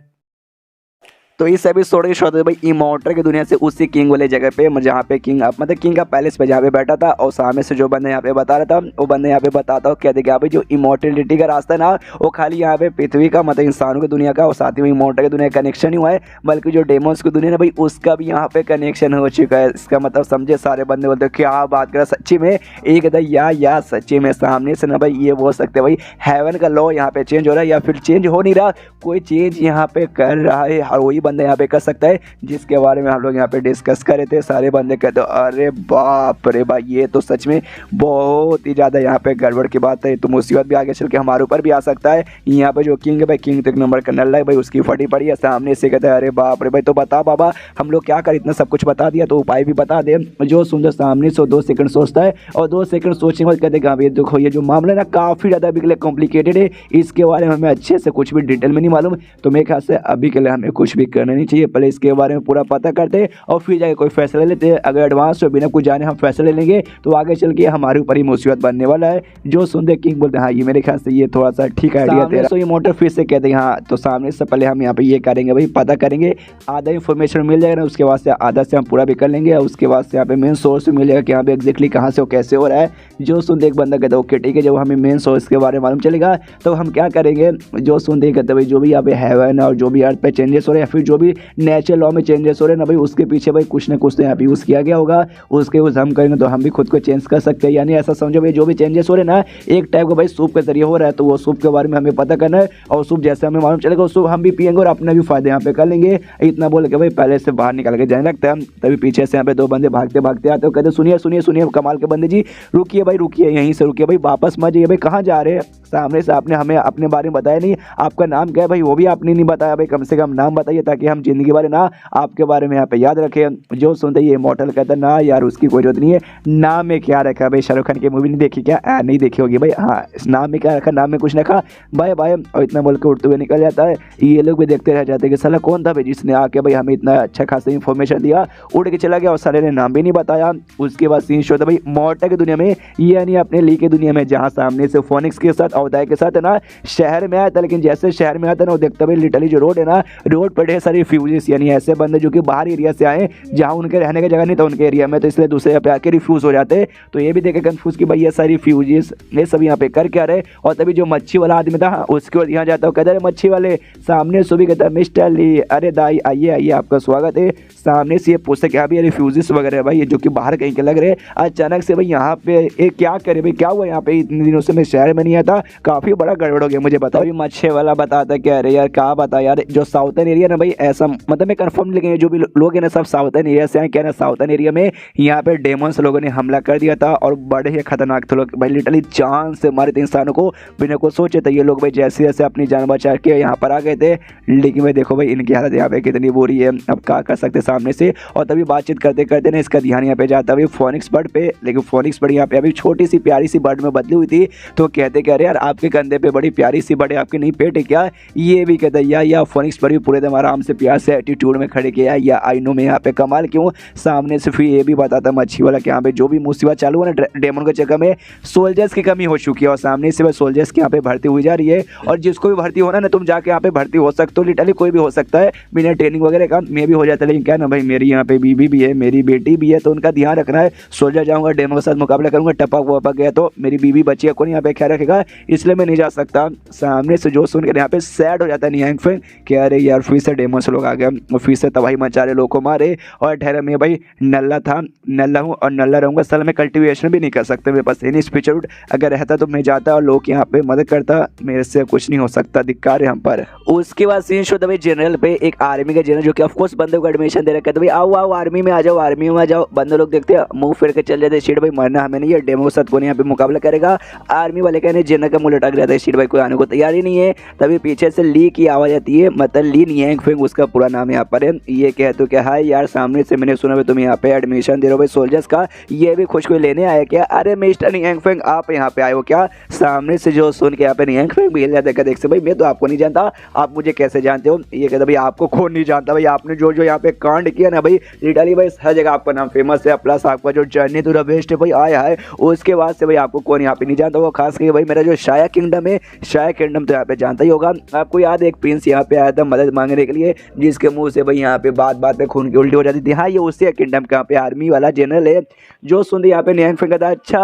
तो इस एपिसोड के शॉट भाई इमोर्टल की दुनिया से उसी किंग वाले जगह पे जहाँ पे किंग मतलब किंग का पैलेस पे जहाँ पे बैठा था और सामने से जो बंदा यहाँ पे बता रहा था वो बंदा यहाँ पे बताता हो कहते क्या भाई जो इमोर्टलिटी का रास्ता है ना वो खाली यहाँ पे पृथ्वी का मतलब इंसानों की दुनिया का और साथ ही में इमोर्टल की दुनिया का कनेक्शन ही हुआ है, बल्कि जो डेमोन्स की दुनिया है भाई उसका भी यहाँ पे कनेक्शन हो चुका है। इसका मतलब समझे सारे बंदे बोलते क्या बात करा सच्ची में एक या सच्ची में सामने से ना भाई ये बोल सकते भाई हेवन का लॉ यहाँ पे चेंज हो रहा है या फिर चेंज हो नहीं रहा, कोई चेंज यहाँ पे कर रहा है और वही बंदा यहाँ पे कर सकता है जिसके बारे में हम लोग यहाँ पे डिस्कस कर रहे थे। सारे बंदे कहते अरे बाप रे भाई ये तो सच में बहुत ही ज़्यादा यहाँ पे गड़बड़ की बात है। तो मुसीबत भी आगे चल के हमारे ऊपर भी आ सकता है। यहाँ पे जो किंग है भाई किंग तो एक नंबर का नल्ला है भाई, उसकी फटी पड़ी है। सामने से कहते हैं अरे बाप रे भाई तो बता बाबा हम लोग क्या कर, इतना सब कुछ बता दिया तो उपाय भी बता दे। जो सुंदर सामने से 2 सेकंड सोचता है और 2 सेकंड सोचने के बाद कहते हैं देखो ये जो मामला है ना काफ़ी ज़्यादा बिगले कॉम्प्लिकेटेड है, इसके बारे में हमें अच्छे से कुछ भी डिटेल में नहीं मालूम। तो मेरे ख्याल से अभी के लिए हमें कुछ भी करना नहीं चाहिए, पहले इसके बारे में पूरा पता करते और फिर जाके कोई फैसला लेते हैं। अगर एडवांस बिना कुछ जाने हम फैसला ले लेंगे तो आगे चल के हमारे ऊपर ही मुसीबत बनने वाला है। जो सुनते किंग बोलते हैं हाँ ये मेरे ख्याल से ये थोड़ा सा ठीक आइडिया तेरा। तो ये मोटर फिर से कहते हैं हाँ तो सामने से पहले हम यहाँ पे ये करेंगे भाई पता करेंगे, आधा इन्फॉर्मेशन मिल जाएगा ना उसके बाद से आधा से हम पूरा भी कर लेंगे और उसके बाद से यहाँ पे मेन सोर्स भी मिल जाएगा कि यहाँ पे एक्जैक्टली कहाँ से वो कैसे हो रहा है। जो सुनते एक बंदा कहता है ओके ठीक है, जब हमें मेन सोर्स के बारे में मालूम चलेगा तो हम क्या करेंगे। जो सुनते कहते भाई जो भी यहाँ पे हेवन और जो भी अर्थ पे चेंजेस हो रहे हैं या फिर भी जो भी नेचर लॉ में चेंजेस हो रहे हैं ना भाई, उसके पीछे भाई कुछ ना कुछ तो यहाँ पे यूज़ किया गया होगा, उसके यूज़ हम करेंगे तो हम भी खुद को चेंज कर सकते हैं। यानी ऐसा समझो भाई जो भी चेंजेस हो रहे हैं ना एक टाइप का भाई सूप के जरिए हो रहा है, तो वो सूप के बारे में हमें पता करना है और सूप जैसे हमें मालूम चलेगा उस सूप हम भी पियेंगे और अपने भी फायदे यहाँ पे कर लेंगे। इतना बोल के भाई पहले से बाहर निकल के जाने लगता है। तभी पीछे से यहाँ पे दो बंदे भागते भागते आते हो, कहते सुनिए सुनिए सुनिए कमाल के बंदे जी, रुकिए भाई रुकिए, यहीं से रुकिए भाई, वापस मत जाइए भाई, कहाँ जा रहे हैं? सामने से आपने हमें अपने बारे में बताया नहीं, आपका नाम क्या है भाई वो भी आपने नहीं बताया भाई, कम से कम नाम बताइए ताकि हम जिंदगी भर ना आपके बारे में यहाँ पे याद रखें। जो सुनते ही इमॉर्टल कहता है ना यार उसकी कोई जरूरत नहीं है, नाम में क्या रखा भाई? शाहरुख खान की मूवी नहीं देखी क्या? नहीं देखी होगी भाई, हाँ इस नाम में क्या रखा? नाम में कुछ रखा भाई भाई, और इतना बोल के उड़ते हुए निकल जाता है। ये लोग भी देखते रह जाते हैं कि साला कौन था भाई जिसने आके भाई हमें इतना अच्छा खासा इन्फॉर्मेशन दिया, उड़ के चला गया और साले ने नाम भी नहीं बताया। उसके बाद सीन शो था भाई मॉर्टा की दुनिया में, यानी अपने ली की दुनिया में, जहाँ सामने से फोनिक्स के साथ अवतार के साथ है ना शहर में आया था। लेकिन जैसे शहर में आता है ना वो देखता भाई लिटरली जो रोड है ना, रोड पर ढेर सारी रिफ्यूजीज, यानी ऐसे बंदे जो कि बाहर एरिया से आए जहाँ उनके रहने की जगह नहीं था उनके एरिया में, तो इसलिए दूसरे पे आके रिफ्यूज हो जाते। तो ये भी देखे कंफ्यूज कि भाई ये सारी रिफ्यूजीज ये सब यहाँ पे कर क्या रहे। और तभी जो मच्छी वाला आदमी था उसके बाद यहाँ जाता है, कहता है मच्छी वाले सामने सुबह कहता है मिस्टर ली, अरे दाई आइए आइए आपका स्वागत है। सामने से ये पूछते क्या भी रिफ्यूजीज वगैरह भाई ये जो कि बाहर कहीं के लग रहे। अचानक से भाई यहाँ पे एक क्या करे भाई, क्या हुआ यहाँ पे? इतने दिनों से मैं शहर में नहीं आता, काफी बड़ा गड़बड़ हो गया मुझे बताओ। मच्छी वाला बताता क्या अरे यार क्या बता यार, जो साउथर्न एरिया ना भाई ऐसा मतलब मैं कंफर्म, लेकिन जो भी लोग हैं ना सब साउथर्न एरिया से आए। क्या ना साउथर्न एरिया में यहाँ पे डेमोन्स लोगों ने हमला कर दिया था और बड़े ही खतरनाक थे लोग भाई, लिटरली जान से मारे थे इंसानों को बिना को सोचे थे। ये लोग भाई जैसे जैसे अपनी जान बचा के यहाँ पर आ गए थे, लेकिन भाई देखो भाई इनकी हालत यहाँ पे कितनी बुरी है, अब क्या कर सकते सामने से। और तभी बातचीत करते करते ना इसका ध्यान यहाँ पे जाता है फोनिक्स बर्ड पे, लेकिन फोनिक्स बर्ड यहाँ पे अभी छोटी सी प्यारी सी बर्ड में बदली हुई थी। तो कहते कह रहे यार आपके कंधे पे बड़ी प्यारी सी बर्ड है, आपकी नहीं पेट है क्या? ये भी कहता है या फोनिक्स बर्ड भी पूरे दम आराम से प्यार से एटीट्यूड में खड़े किया या आई नो में यहाँ पे कमाल क्यों। सामने से फिर ये भी बताता मच्छी वाला कि यहाँ पे जो भी मुसीबत चालू है ना डेमन के चक्कर में सोल्जर्स की कमी हो चुकी है और सामने से सोल्जर्स की यहाँ पे भर्ती हुई जा रही है। और जिसको भी भर्ती होना ना तुम जाके यहाँ पे भर्ती हो सकते हो, लिटरली कोई भी हो सकता है बिना ट्रेनिंग वगैरह का, मैं भी हो जाता है। लेकिन क्या ना भाई मेरी यहाँ पे बीबी भी है, मेरी बेटी भी है, तो उनका ध्यान रखना है। सोल्जर जाऊँगा डेमन के साथ मुकाबला करूँगा, टपक वपक गया तो मेरी बीबी बच्ची है, कौन यहाँ पे ख्याल रखेगा, इसलिए मैं नहीं जा सकता। सामने से जो सुन के यहाँ पे सैड हो जाता है नियांग फेंग कि अरे यार फिर से डेमन से लोग आ गए और फिर से तबाही मचा रहे, लोग को मारे। और ठहरा मैं भाई नल्ला था, नल्ला हूँ और नल्ला रहूँगा, साल में कल्टिवेशन भी नहीं कर सकते, मेरे पास एनी स्पिरिचुअल अगर रहता तो मैं जाता और लोग यहाँ पे मदद करता, मेरे से कुछ नहीं हो सकता, धिक्कार है हम पर। उसके बाद सीन शो था भाई जनरल पे, एक आर्मी का जनरल जो कि ऑफकोर्स बंदे को एडमिशन दे रखा है, तो भाई आओ आओ आर्मी में आ जाओ, आर्मी में आ जाओ। बंदे लोग देखते हैं मुंह फिर के चल जाते हैं, शीट भाई मरना हमें नहीं है, डेमो के साथ कौन यहाँ पे मुकाबला करेगा। आर्मी वाले कहने जनरल का मुंह लटक जाता है, शीट भाई कोई आने को तैयार ही नहीं है। तभी पीछे से ली की आवाज आती है, मतलब ली नियांग फेंग उसका पूरा नाम यहाँ पर है। ये कह तो क्या है यार सामने से मैंने सुना तुम यहाँ पे एडमिशन दे रहे हो भाई सोल्जर्स का, ये भी खुश कोई लेने आया क्या? अरे मिस्टर नियांग फेंग आप यहाँ पे आए हो क्या? सामने से जो सुन के यहाँ पे नियांग फेंग भी हिल जाता है, देख से भाई मैं तो आपको नहीं जानता, आप मुझे कैसे जानते हो? ये कहता भाई आपको कौन नहीं जानता भाई, आपने जो जो यहाँ पे कांड किया ना भाई, लिटरली भाई हर जगह आपका नाम फेमस है, प्लस आपका जो जर्नी टू द वेस्ट है भाई आया है, उसके बाद से भाई आपको कौन यहाँ पे नहीं जानता। वो खास करके भाई मेरा जो शाया किंगडम है, शाया किंगडम तो यहाँ पे जानता ही होगा। आपको याद है एक प्रिंस यहाँ पे आया था मदद मांगने के लिए, जिसके मुंह से भाई यहाँ पे बात बात पे खून की उल्टी हो जाती थी। हाँ ये उससे किंगडम का यहाँ पे आर्मी वाला जनरल है जो सुनते यहाँ पे नियांग फेंग कहता अच्छा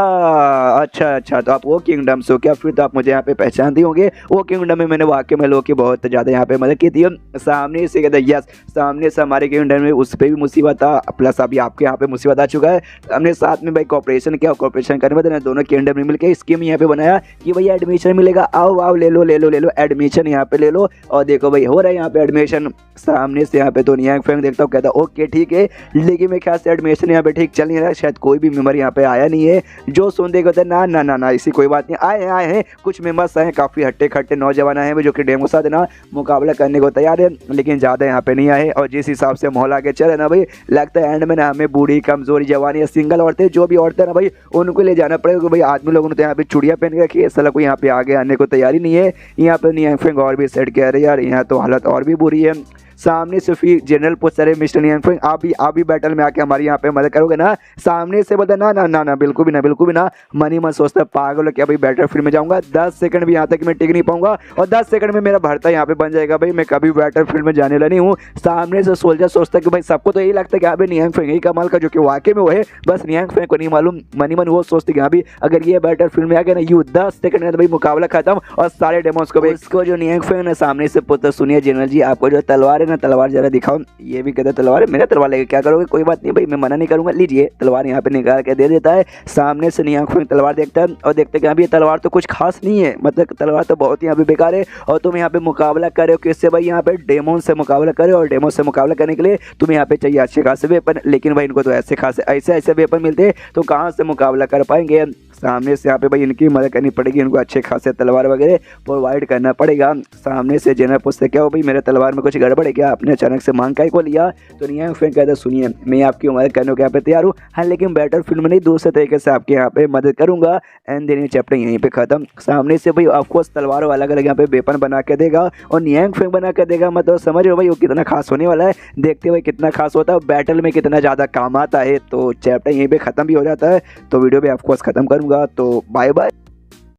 अच्छा अच्छा तो आप वो किंगडम से हो क्या? फिर तो आप मुझे यहाँ पे पहचानते होंगे, वो किंगडम में मैंने वाकई में लोग की बहुत ज़्यादा यहाँ पे मदद की थी। सामने से कहता यस, सामने से हमारे किंगडम में उस पर भी मुसीबत था, प्लस अभी आपके यहाँ पे मुसीबत आ चुका है। हमने साथ में भाई कॉपरेशन किया, कॉपरेशन करने बाद दोनों किंगडम ने मिलकर स्कीम यहाँ पे बनाया कि भैया एडमिशन मिलेगा, आओ आओ ले लो ले लो ले लो एडमिशन यहाँ पे ले लो। और देखो भाई हो रहा है यहाँ पे एडमिशन। सामने से यहाँ पे तो नियांग फेंग देखता हूँ, कहता ओके ठीक है, लेकिन मैं ख्याल से एडमिशन यहाँ पे ठीक चल नहीं रहा, शायद कोई भी मेंबर यहाँ पे आया नहीं है। जो सुन देगा कहता ना ना ना ना ऐसी कोई बात नहीं, आए हैं कुछ मेंबर्स आए, काफ़ी हट्टे खट्टे नौजवान आए हैं जो कि डेमो साथ ना मुकाबला करने को तैयार है, लेकिन ज़्यादा यहाँ पे नहीं आए। और जिस हिसाब से माहौल आगे चले ना भाई, लगता है एंड में ना हमें बूढ़ी कमजोरी जवानी या सिंगल औरतें जो भी औरतें ना भाई उनको ले जाना पड़ेगा। भाई आदमी लोगों ने तो यहाँ पे चूड़िया पहन के रखी है, साला कोई यहाँ पे आगे आने को तैयारी नहीं है। यहाँ पे नियांग फेंग और भी सेट कह रहे यार यहाँ तो हालत और भी बुरी है। सामने से फिर जनरल पूछ रहे मिस्टर नियांग फेंग आप भी बैटल में आके हमारी यहाँ पे मदद करोगे ना? सामने से बता ना ना ना ना बिल्कुल भी ना बिल्कुल भी ना। मनी मन सोचता पागल हो क्या भाई, बैटल फील्ड में जाऊँगा 10 सेकंड भी यहाँ तक मैं टिक नहीं पाऊंगा और 10 सेकंड में मेरा भरता यहाँ पे बन जाएगा भाई, मैं कभी बैटल फील्ड में जाने वाला नहीं हूँ। सामने से सोल्जर सोचता कि भाई सबको तो यही लगता है कि यहाँ पे नियांग फेंग ही कमाल का, जो कि वाकई में वो है, बस नियांग फेंग को नहीं मालूम। मनी मन वो सोचते कि हाँ भी अगर ये बैटल फील्ड में आ गया ना यू 10 सेकंड में भाई मुकाबला खत्म और सारे डेमोस को भाई। इसको जो नियांग फेंग ने सामने से पुत्र सुनिए जनरल जी, आपको जो तलवार है ना तलवार जरा दिखाओ। ये भी कहता तलवार मेरा तलवार लेके क्या करोगे, कोई बात नहीं भाई मैं मना नहीं करूंगा, लीजिए। तलवार यहाँ पे निकाल के दे देता है। सामने से नियांग फेंग तलवार देखता है और देखते कि अभी ये तलवार तो कुछ खास नहीं है, मतलब तलवार तो बहुत ही यहाँ पे बेकार है और तुम यहाँ पे मुकाबला कर रहे हो किससे भाई, यहाँ पे डेमोन से मुकाबला कर रहे हो और डेमोन से मुकाबला करने के लिए तुम्हें यहाँ पे चाहिए अच्छे खासे वेपन, लेकिन भाई इनको तो ऐसे खासे ऐसे वेपन मिलते तो कहाँ से मुकाबला कर पाएंगे। सामने से यहाँ पे भाई इनकी मदद करनी पड़ेगी, इनको अच्छे खासे तलवार वगैरह प्रोवाइड करना पड़ेगा। सामने से जेनर पूछते क्या हो भाई मेरे तलवार में कुछ गड़बड़ है क्या, आपने अचानक से मांग काय को लिया। तो नियांग फेंग कहते सुनिए मैं आपकी मदद करने को यहाँ पे तैयार हूँ, हाँ लेकिन बेटर फील्ड में नहीं दूसरे तरीके से आपके यहाँ पे मदद करूँगा। एंड देन ये चैप्टर यहीं पे खत्म। सामने से भाई ऑफकोर्स तलवारों अलग अलग यहाँ पे वेपन बना के देगा और नियांग फेंग बना के देगा, मतलब समझ रहे हो भाई वो कितना खास होने वाला है। देखते भाई कितना खास होता है, बैटल में कितना ज़्यादा काम आता है। तो चैप्टर यहीं पे ख़त्म भी हो जाता है, तो वीडियो भी ऑफकोर्स ख़त्म करूँगा। तो बाय बाय।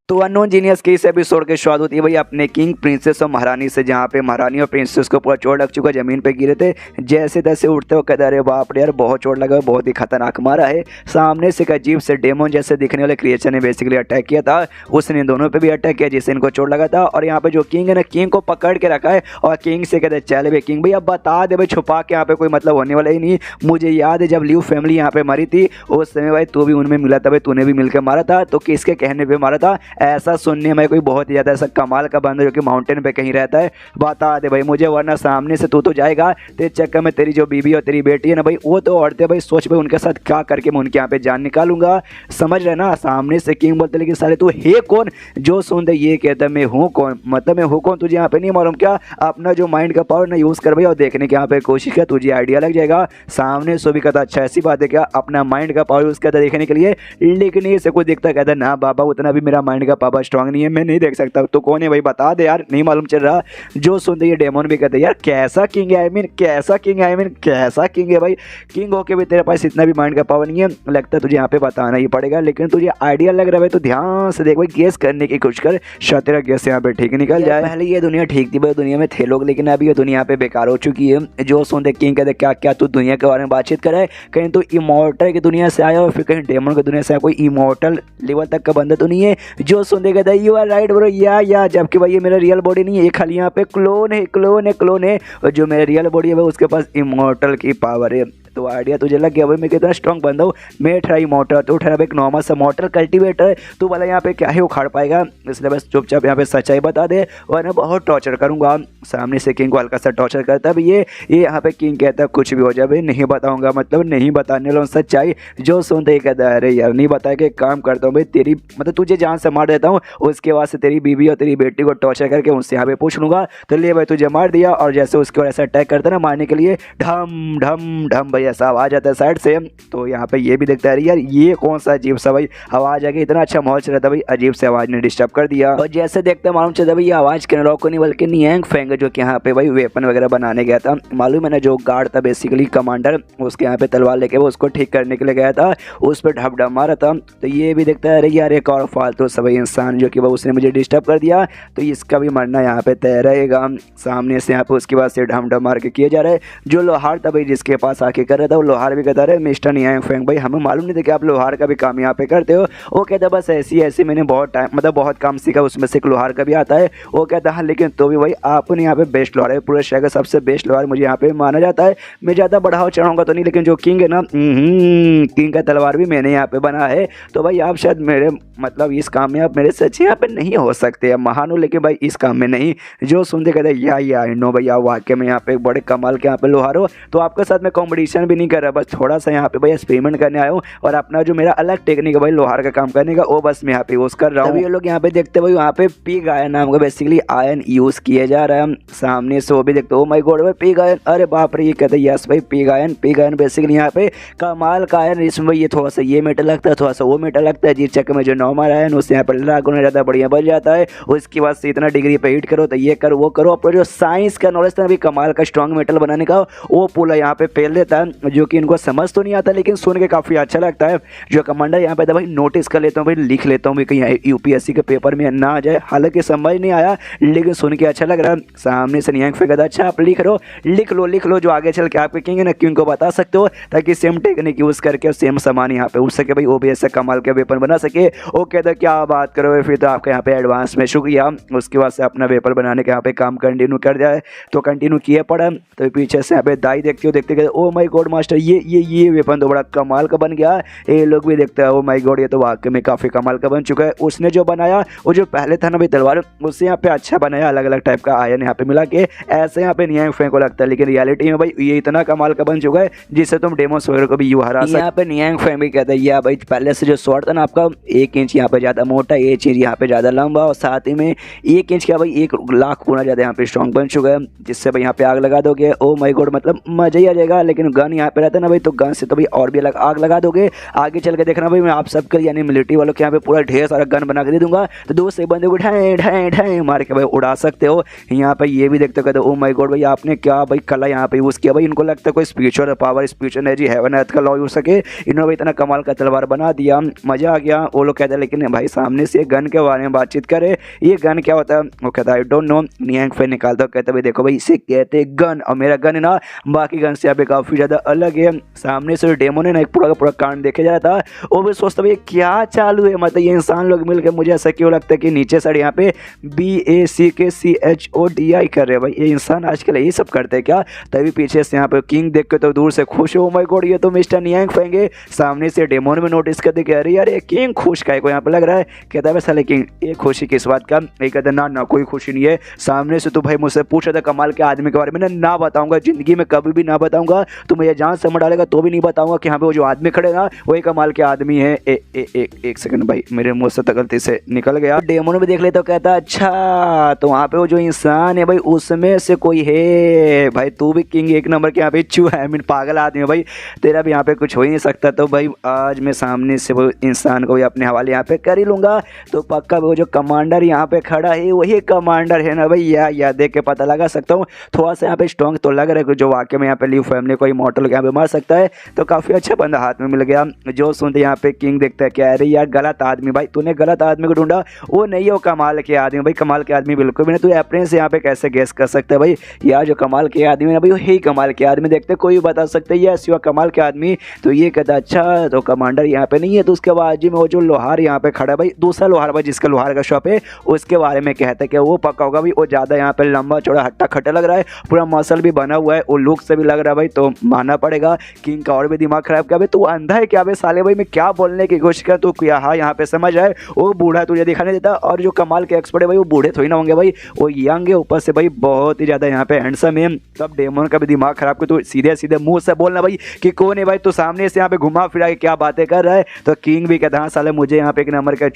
तो अननोन जीनियस के इस एपिसोड की शुरुआत होती है भाई अपने किंग प्रिंसेस और महारानी से, जहाँ पे महारानी और प्रिंसेस को पूरा चोट लग चुका, जमीन पे गिरे थे। जैसे तैसे उठते हो कहते अरे बाप रे यार बहुत चोट लगा, बहुत ही खतरनाक मारा है। सामने से एक अजीब से डेमोन जैसे दिखने वाले क्रिएचर ने बेसिकली अटैक किया था, उसने दोनों पे भी अटैक किया जिससे इनको चोट लगा था। और यहाँ पे जो किंग है ना, किंग को पकड़ के रखा है और किंग से कहते चले भाई किंग भाई अब बता दे भाई, छुपा के यहाँ पे कोई मतलब होने वाला ही नहीं। मुझे याद है जब लियू फैमिली यहाँ पे मरी थी उस समय भाई तू भी उनमें मिला था भाई, तूने भी मिलकर मारा था, तो किसके कहने पे मारा था ऐसा सुनने में कोई बहुत ही ज़्यादा ऐसा कमाल का बंदा जो कि माउंटेन पे कहीं रहता है, बता दे भाई मुझे, वरना सामने से तू तो जाएगा तेरे चक्कर में तेरी जो बीबी और तेरी बेटी है ना भाई वो तो औरतें भाई, सोच भाई उनके साथ क्या करके मैं उनके यहाँ पे जान निकालूंगा, समझ रहे ना। सामने से किंग बोलते लेकिन सारे तू है कौन, जो सुन दे ये कहता मैं हूँ कौन, मतलब मैं हूँ कौन, तुझे यहाँ पे नहीं मालूम क्या, अपना जो माइंड का पावर ना यूज़ कर भाई और देखने के यहाँ पे कोशिश कर, तुझे आइडिया लग जाएगा। सामने से भी कहता अच्छा ऐसी बात है क्या, अपना माइंड का पावर यूज़ करता देखने के लिए, लेकिन ये से कोई देखता कहता ना बाबा उतना भी मेरा माइंड का पावर स्ट्रांग नहीं है, मैं नहीं देख सकता। तो कौन है भाई बता दे यार, नहीं मालूम चल रहा। जो सुनते ये डेमोन भी कहते यार कैसा किंग है, आई मीन कैसा किंग है, आई मीन कैसा किंग है भाई, किंग होके भी तेरे पास इतना भी माइंड का पावर नहीं है, लगता है तुझे यहाँ पे बताना ही पड़ेगा, लेकिन तुझे आइडिया लग रहा है तो ध्यान से देख भाई, गेस करने की कोशिश कर, शायद तेरा गेस यहाँ पे ठीक निकल जाए। पहले ये दुनिया ठीक थी भाई, दुनिया में थे लोग, लेकिन अभी ये दुनिया पे बेकार हो चुकी है। जो सुनते किंग कहते क्या क्या तू दुनिया के बारे में बातचीत करे, कहीं तो इमोर्टल की दुनिया से आया और फिर कहीं डेमन की दुनिया से आया, कोई इमोर्टल लेवल तक का बंदा तो नहीं है। जो सुनते कहता यू आर राइट ब्रो, या जबकि भाई ये मेरा रियल बॉडी नहीं है, ये खाली यहाँ पे क्लोन है और जो मेरा रियल बॉडी है भाई उसके पास इमोर्टल की पावर है। तो आइडिया तुझे लग गया भाई मैं कितना स्ट्रॉन्ग बंदा हूँ, मैं ठहरा इमोर्टल, तो ठहरा एक नॉर्मल सा मॉर्टल कल्टीवेटर, तो वाला यहाँ पे क्या है उखाड़ पाएगा, इसलिए बस चुपचाप यहाँ पे सच्चाई बता दे और मैं बहुत टॉर्चर करूँगा। सामने से किंग को हल्का सा टॉर्चर करता है ये यहाँ पे किंग कहता है कुछ भी हो जाए भाई नहीं बताऊँगा, मतलब नहीं बताने वाला सच्चाई। जो सुनते ही कहता है अरे यार नहीं बताया कि काम करता हूँ भाई, तेरी मतलब तुझे जान से मार देता हूँ, उसके बाद से तेरी बीवी और तेरी बेटी को टॉर्चर करके उनसे यहाँ पे पूछ लूँगा। तो ले भाई तुझे मार दिया और जैसे उसके ऊपर ऐसा अटैक करता है ना मारने के लिए, ढम ढम ढम भाई ऐसा आवाज़ आता है साइड से। तो यहाँ पे ये भी देखता है यार ये कौन सा अजीब सा भाई आवाज़ आ गई, इतना अच्छा माहौल चल रहा था भाई, अजीब से आवाज़ ने डिस्टर्ब कर दिया। और जैसे देखते मालूम चलता भाई ये आवाज़ किन को नहीं बल्कि नियांग फेंग जो कि यहाँ पे भाई वेपन वगैरह बनाने गया था, मालूम है ना, जो गार्ड था बेसिकली कमांडर, उसके यहाँ पे तलवार लेके वो उसको ठीक करने के लिए गया था, उस पर ढप ढप मारा था। तो ये भी देखता है अरे यार एक और फालतू सभी इंसान जो कि वो उसने मुझे डिस्टर्ब कर दिया, तो इसका भी मरना यहाँ पे तय रहेगा। सामने से यहाँ पे उसके बाद से ढम ढप मार के किया जा रहा है। जो लोहार था भाई जिसके पास आके कर रहा था, वो लोहार भी कहता रहे मिस्टर नियांग फेंग भाई हमें मालूम नहीं था कि आप लोहार का भी काम यहाँ पे करते हो। वो कहता बस ऐसी मैंने बहुत टाइम मतलब बहुत काम सीखा, उसमें से एक लोहार का भी आता है। वो कहता हाँ लेकिन तो भी भाई आपने यहाँ पे बेस्ट लोहार है, पूरे शहर का सबसे बेस्ट लोहार मुझे यहाँ पे माना जाता है। मैं ज़्यादा बढ़ावा चढ़ाऊंगा तो नहीं, लेकिन जो किंग है ना किंग का तलवार भी मैंने यहाँ पे बना है, तो भाई आप शायद मेरे मतलब इस काम में आप मेरे से अच्छे यहाँ पे नहीं हो सकते, आप महान हो लेकिन भाई इस काम में नहीं। जो सुनते कहते या नो भैया वाकई में यहाँ पे बड़े कमाल के यहाँ पे लोहार हो, तो आपके साथ मैं कॉम्पिटिशन भी नहीं कर रहा, बस थोड़ा सा यहाँ पे भाई एक्सपेरिमेंट करने आया हूँ और अपना जो मेरा अलग टेक्निक है भाई लोहार का काम करने का वो बस मैं यहाँ पे यूज़ कर रहा हूँ। ये लोग यहाँ पे देखते भाई वहाँ पे पिग आयन नाम का बेसिकली आयन यूज़ किया जा रहा है। सामने से वो भी देखते ओ माय गॉड भाई पिग आयन, अरे बाप रे, ये कहते हैं यस भाई पिग आयन बेसिकली यहाँ पे कमाल का आयन, इसमें ये थोड़ा सा ये मेटल लगता है थोड़ा सा वो मेटल लगता है, जिस चक्कर में जो नॉर्मल आयन उससे यहाँ पर लागू ज़्यादा बढ़िया बन जाता है। उसके बाद से इतना डिग्री पे हीट करो तो ये करो वो करो, अपना जो साइंस का नॉलेज था अभी कमाल का स्ट्रॉन्ग मेटल बनाने का वो पूरा यहाँ पे फेल देता है। जो कि इनको समझ तो नहीं आता लेकिन सुन के काफ़ी अच्छा लगता है। जो कमांडर यहाँ पे था भाई नोटिस कर लेता हूँ, भाई लिख लेता हूँ भाई कहीं यूपीएससी के पेपर में ना आ जाए। हालांकि समझ नहीं आया लेकिन सुन के अच्छा लग रहा है। सामने से नियंग फेंका था, अच्छा आप लिख लो जो आगे चल के आपके किंग है ना किंग को बता सकते हो, ताकि सेम टेक्निक यूज़ करके सेम सामान यहाँ पे उठ सके भाई, ओबीएस से कमाल के वेपन बना सके। ओके तो क्या बात करो, फिर तो आपका यहाँ पे एडवांस में शुक्रिया। उसके बाद से अपना वेपन बनाने के यहाँ पे काम कंटिन्यू कर जाए तो कंटिन्यू किए पड़ा। तो पीछे से यहाँ पे दाई देखते ओ माई गॉड मास्टर ये वेपन तो बड़ा कमाल का बन गया। ये लोग भी देखते हैं ओ माई गॉड ये तो वाकई में काफ़ी कमाल का बन चुका है। उसने जो बनाया वो जो पहले था ना भाई तलवार, उससे यहाँ पे अच्छा बनाया, अलग अलग टाइप का आयन यहाँ पे मिला के ऐसे यहाँ पे नियंग फेंक को लगता है, लेकिन रियलिटी में भाई ये इतना कमाल का बन चुका है जिससे तुम डेमोस वगैरह को भी यू हरा सकते। यहाँ पे नियंग फेंक भी कहते हैं या भाई पहले से जो शॉर्ट था ना आपका 1 इंच यहाँ पे ज़्यादा मोटा, 1 इंच यहाँ पे ज़्यादा लंबा और साथ ही में 1 इंच का भाई 1 लाख गुना ज़्यादा यहाँ पे स्ट्रॉन्ग बन चुका है, जिससे भाई यहाँ पे आग लगा दोगे ओ माई गॉड मतलब मजा ही आ जाएगा। लेकिन गन यहाँ पे रहता है ना भाई, तो गन से तो भाई और भी अलग आग लगा दोगे। आगे चल के देखना भाई मैं आप सबके यानी मिलिट्री वालों के यहाँ पे पूरा ढेर सारा गन बना के दे दूंगा, तो 2 से बंदे को ढाए ढाए ढाए मार के भाई उड़ा सकते हो। यहाँ पे ये भी देखते कहते ओ माई गॉड भाई आपने क्या भाई कला यहाँ पे यूज़ किया भाई। इनको लगता है कोई spiritual power, spiritual energy, heaven earth का लॉ यूज सके, इन्होंने भाई इतना कमाल का तलवार बना दिया, मजा आ गया। वो लोग कहते हैं लेकिन भाई सामने से गन के बारे में बातचीत करे, ये गन क्या होता है? वो कहता है आई डोंट नो। नियंग फेंक निकालता है, कहता है भाई देखो भाई इसे कहते गन, और मेरा गन है ना बाकी गन से यहाँ पे काफ़ी ज़्यादा अलग है। सामने से डेमो ने ना एक पूरा का पूरा कांड देखे जा रहा था, वो भी सोचता भाई क्या चालू है, मतलब ये इंसान लोग मिलकर मुझे ऐसा क्यों लगता है कि नीचे साइड यहाँ पे BACKCHODI कर रहे हैं भाई, ये इंसान आजकल यही सब करते हैं क्या? तभी पीछे से यहाँ पे किंग देख के तो दूर से खुश हो माय गॉड ये तो मिस्टर नियंग फेंक है। सामने से डेमोन में नोटिस करते कह रही है अरे किंग खुश का को यहाँ पे लग रहा है। कहता है साले किंग ये खुशी किस बात का? ये कहता है ना कोई खुशी नहीं है। सामने से तो भाई मुझसे पूछ रहा था कमाल के आदमी के बारे में, ना बताऊंगा, जिंदगी में कभी भी ना बताऊंगा, तो मुझे जान से मर डालेगा तो भी नहीं बताऊंगा कि यहाँ पे वो जो आदमी खड़े ना वही कमाल के आदमी है। एक सेकंड भाई मेरे मुंह से गलती से निकल गया। डेमोन भी देख ले तो कहता अच्छा तो वहाँ पे वो जो इंसान है भाई उसमें से कोई है भाई, तू भी किंग 1 नंबर के यहाँ पे चू है, पागल आदमी है भाई, तेरा भी यहाँ पे कुछ हो ही नहीं सकता। तो भाई आज मैं सामने से वो इंसान को भी अपने हवाले यहाँ पे कर ही लूंगा। तो पक्का वो जो कमांडर यहाँ पे खड़ा है वही कमांडर है ना भाई, या देख के पता लगा सकता हूँ। थोड़ा सा यहाँ पे स्ट्रॉन्ग तो लग रहा है जो वाकई में यहाँ पे लीव फैमिली को इमॉर्टल यहाँ पे मार सकता है, तो काफ़ी अच्छा बंदा हाथ में मिल गया। जो सुनते यहाँ पे किंग देखता है क्या अरे यार गलत आदमी भाई, तूने गलत आदमी को ढूंढा, वो नहीं है वो कमाल के आदमी भाई, कमाल के आदमी बिल्कुल भी नहीं। तू अपने से यहाँ पे कैसे गेस कर सकता है भाई यार जो कमाल के आदमी है भाई वही कमाल के आदमी, देखते कोई बता सकते है यस युवा कमाल के आदमी। तो ये कहता अच्छा तो कमांडर यहाँ पे नहीं है। तो उसके बाद जी में वो जो लोहार यहाँ पे खड़ा है भाई, दूसरा लोहार भाई जिसका लोहार का शॉप है, उसके बारे में कहता है कि वो पक्का होगा भाई, वो ज़्यादा यहाँ पे लंबा चौड़ा हट्टा खट्टा लग रहा है, पूरा मसल भी बना हुआ है, वो लुक से भी लग रहा है भाई, तो मानना पड़ेगा। किंग का और भी दिमाग खराब क्या भाई, तू अंधा है क्या भाई साले भाई, मैं क्या बोलने की कोशिश कर तू क्या हाँ यहाँ पे समझ आए, वो बूढ़ा तुझे दिखाने देता। और जो कमाल के एक्सपर्ट है भाई वो बूढ़े थोड़ी ना होंगे भाई, वो यंग है, ऊपर से भाई बहुत ही ज़्यादा यहाँ पे हैंडसम है। तब डेमोन का भी दिमाग खराब कर, तू सीधे सीधे मुंह से बोलना भाई कि कौन है भाई, तो सामने से यहाँ पे घुमा फिरा के क्या बातें कर रहा है। तो किंग भी कहता हाँ साले मुझे यहाँ पे 1 नंबर का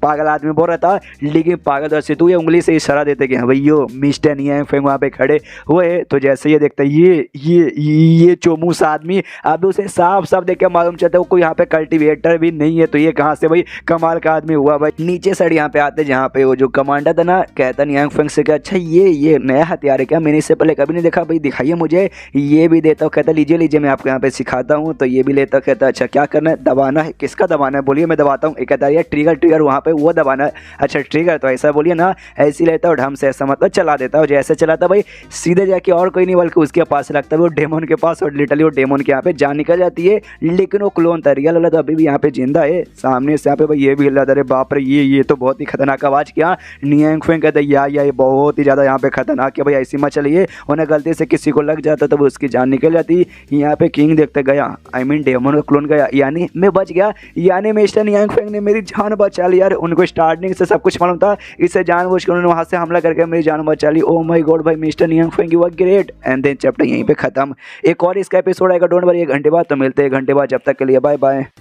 पागल आदमी बोल रहा था, लेकिन पागल दर्शी तू ये उंगली से इशारा देते कि हाँ भाई यो मिस्टर नियंग फेंक वहाँ पे खड़े हुए। तो जैसे ये देखता है ये चोमूस आदमी, अब उसे साफ साफ देख के मालूम चलता है कोई यहाँ पे कल्टीवेटर भी नहीं है, तो ये कहाँ से भाई कमाल का आदमी हुआ भाई। नीचे साइड यहाँ पे आते जहाँ पे वो जो कमांडर था ना, कहता नियंग फेंक से कि अच्छा ये नया हथियार है क्या, मैंने इससे पहले कभी नहीं देखा भाई, दिखाइए मुझे। ये भी देता हूँ, कहता लीजिए मैं आपको यहाँ पे सिखाता हूँ। तो ये भी लेता, कहता अच्छा क्या करना है, दबाना है, किसका दबाना है बोलिए मैं दबाता हूँ। एक कहता है ट्रिगर वहाँ पे वो दबाना है, अच्छा ट्रिगर तो ऐसा बोलिए ना, ऐसी लेता हूँ ढंग से, ऐसा मतलब चला देता हूँ। जैसे चलाता भाई सीधे जाके और कोई नहीं बल्कि उसके पास लगता है वो डेमोन के पास, और लिटरली वो डेमोन के यहाँ पे जान निकल जाती है। लेकिन वो क्लोन था, रियल वाला तो अभी भी यहाँ पे जिंदा है। सामने से यहाँ पे भाई ये भी हिल रहा था, अरे बाप रे ये तो बहुत ही खतरनाक आवाज़ किया। नियंग फेंक कहता है या ये बहुत ही ज़्यादा यहाँ पे खतरनाक है भाई, ऐसी मत चलिए, उन्हें गलती से किसी को लग जाता तो उसकी जान निकल जाती। यहाँ पे किंग देखते गया, आई मीन डेमोन का क्लोन गया, यानी मैं बच गया, यानी मिस्टर नियंग फेंक ने मेरी जान बचा ली। यार उनको स्टार्टिंग से सब कुछ मालूम था, इससे जानबूझ कर उन्होंने वहाँ से हमला करके मेरी जान बचा ली। ओ माय गॉड भाई मिस्टर नियंग फेंक you are great. And then chapter यहीं पे खत्म। एक और इसका एपिसोड आएगा डोंट वरी 1 घंटे बाद, तो मिलते हैं 1 घंटे बाद, जब तक के लिए बाय बाय।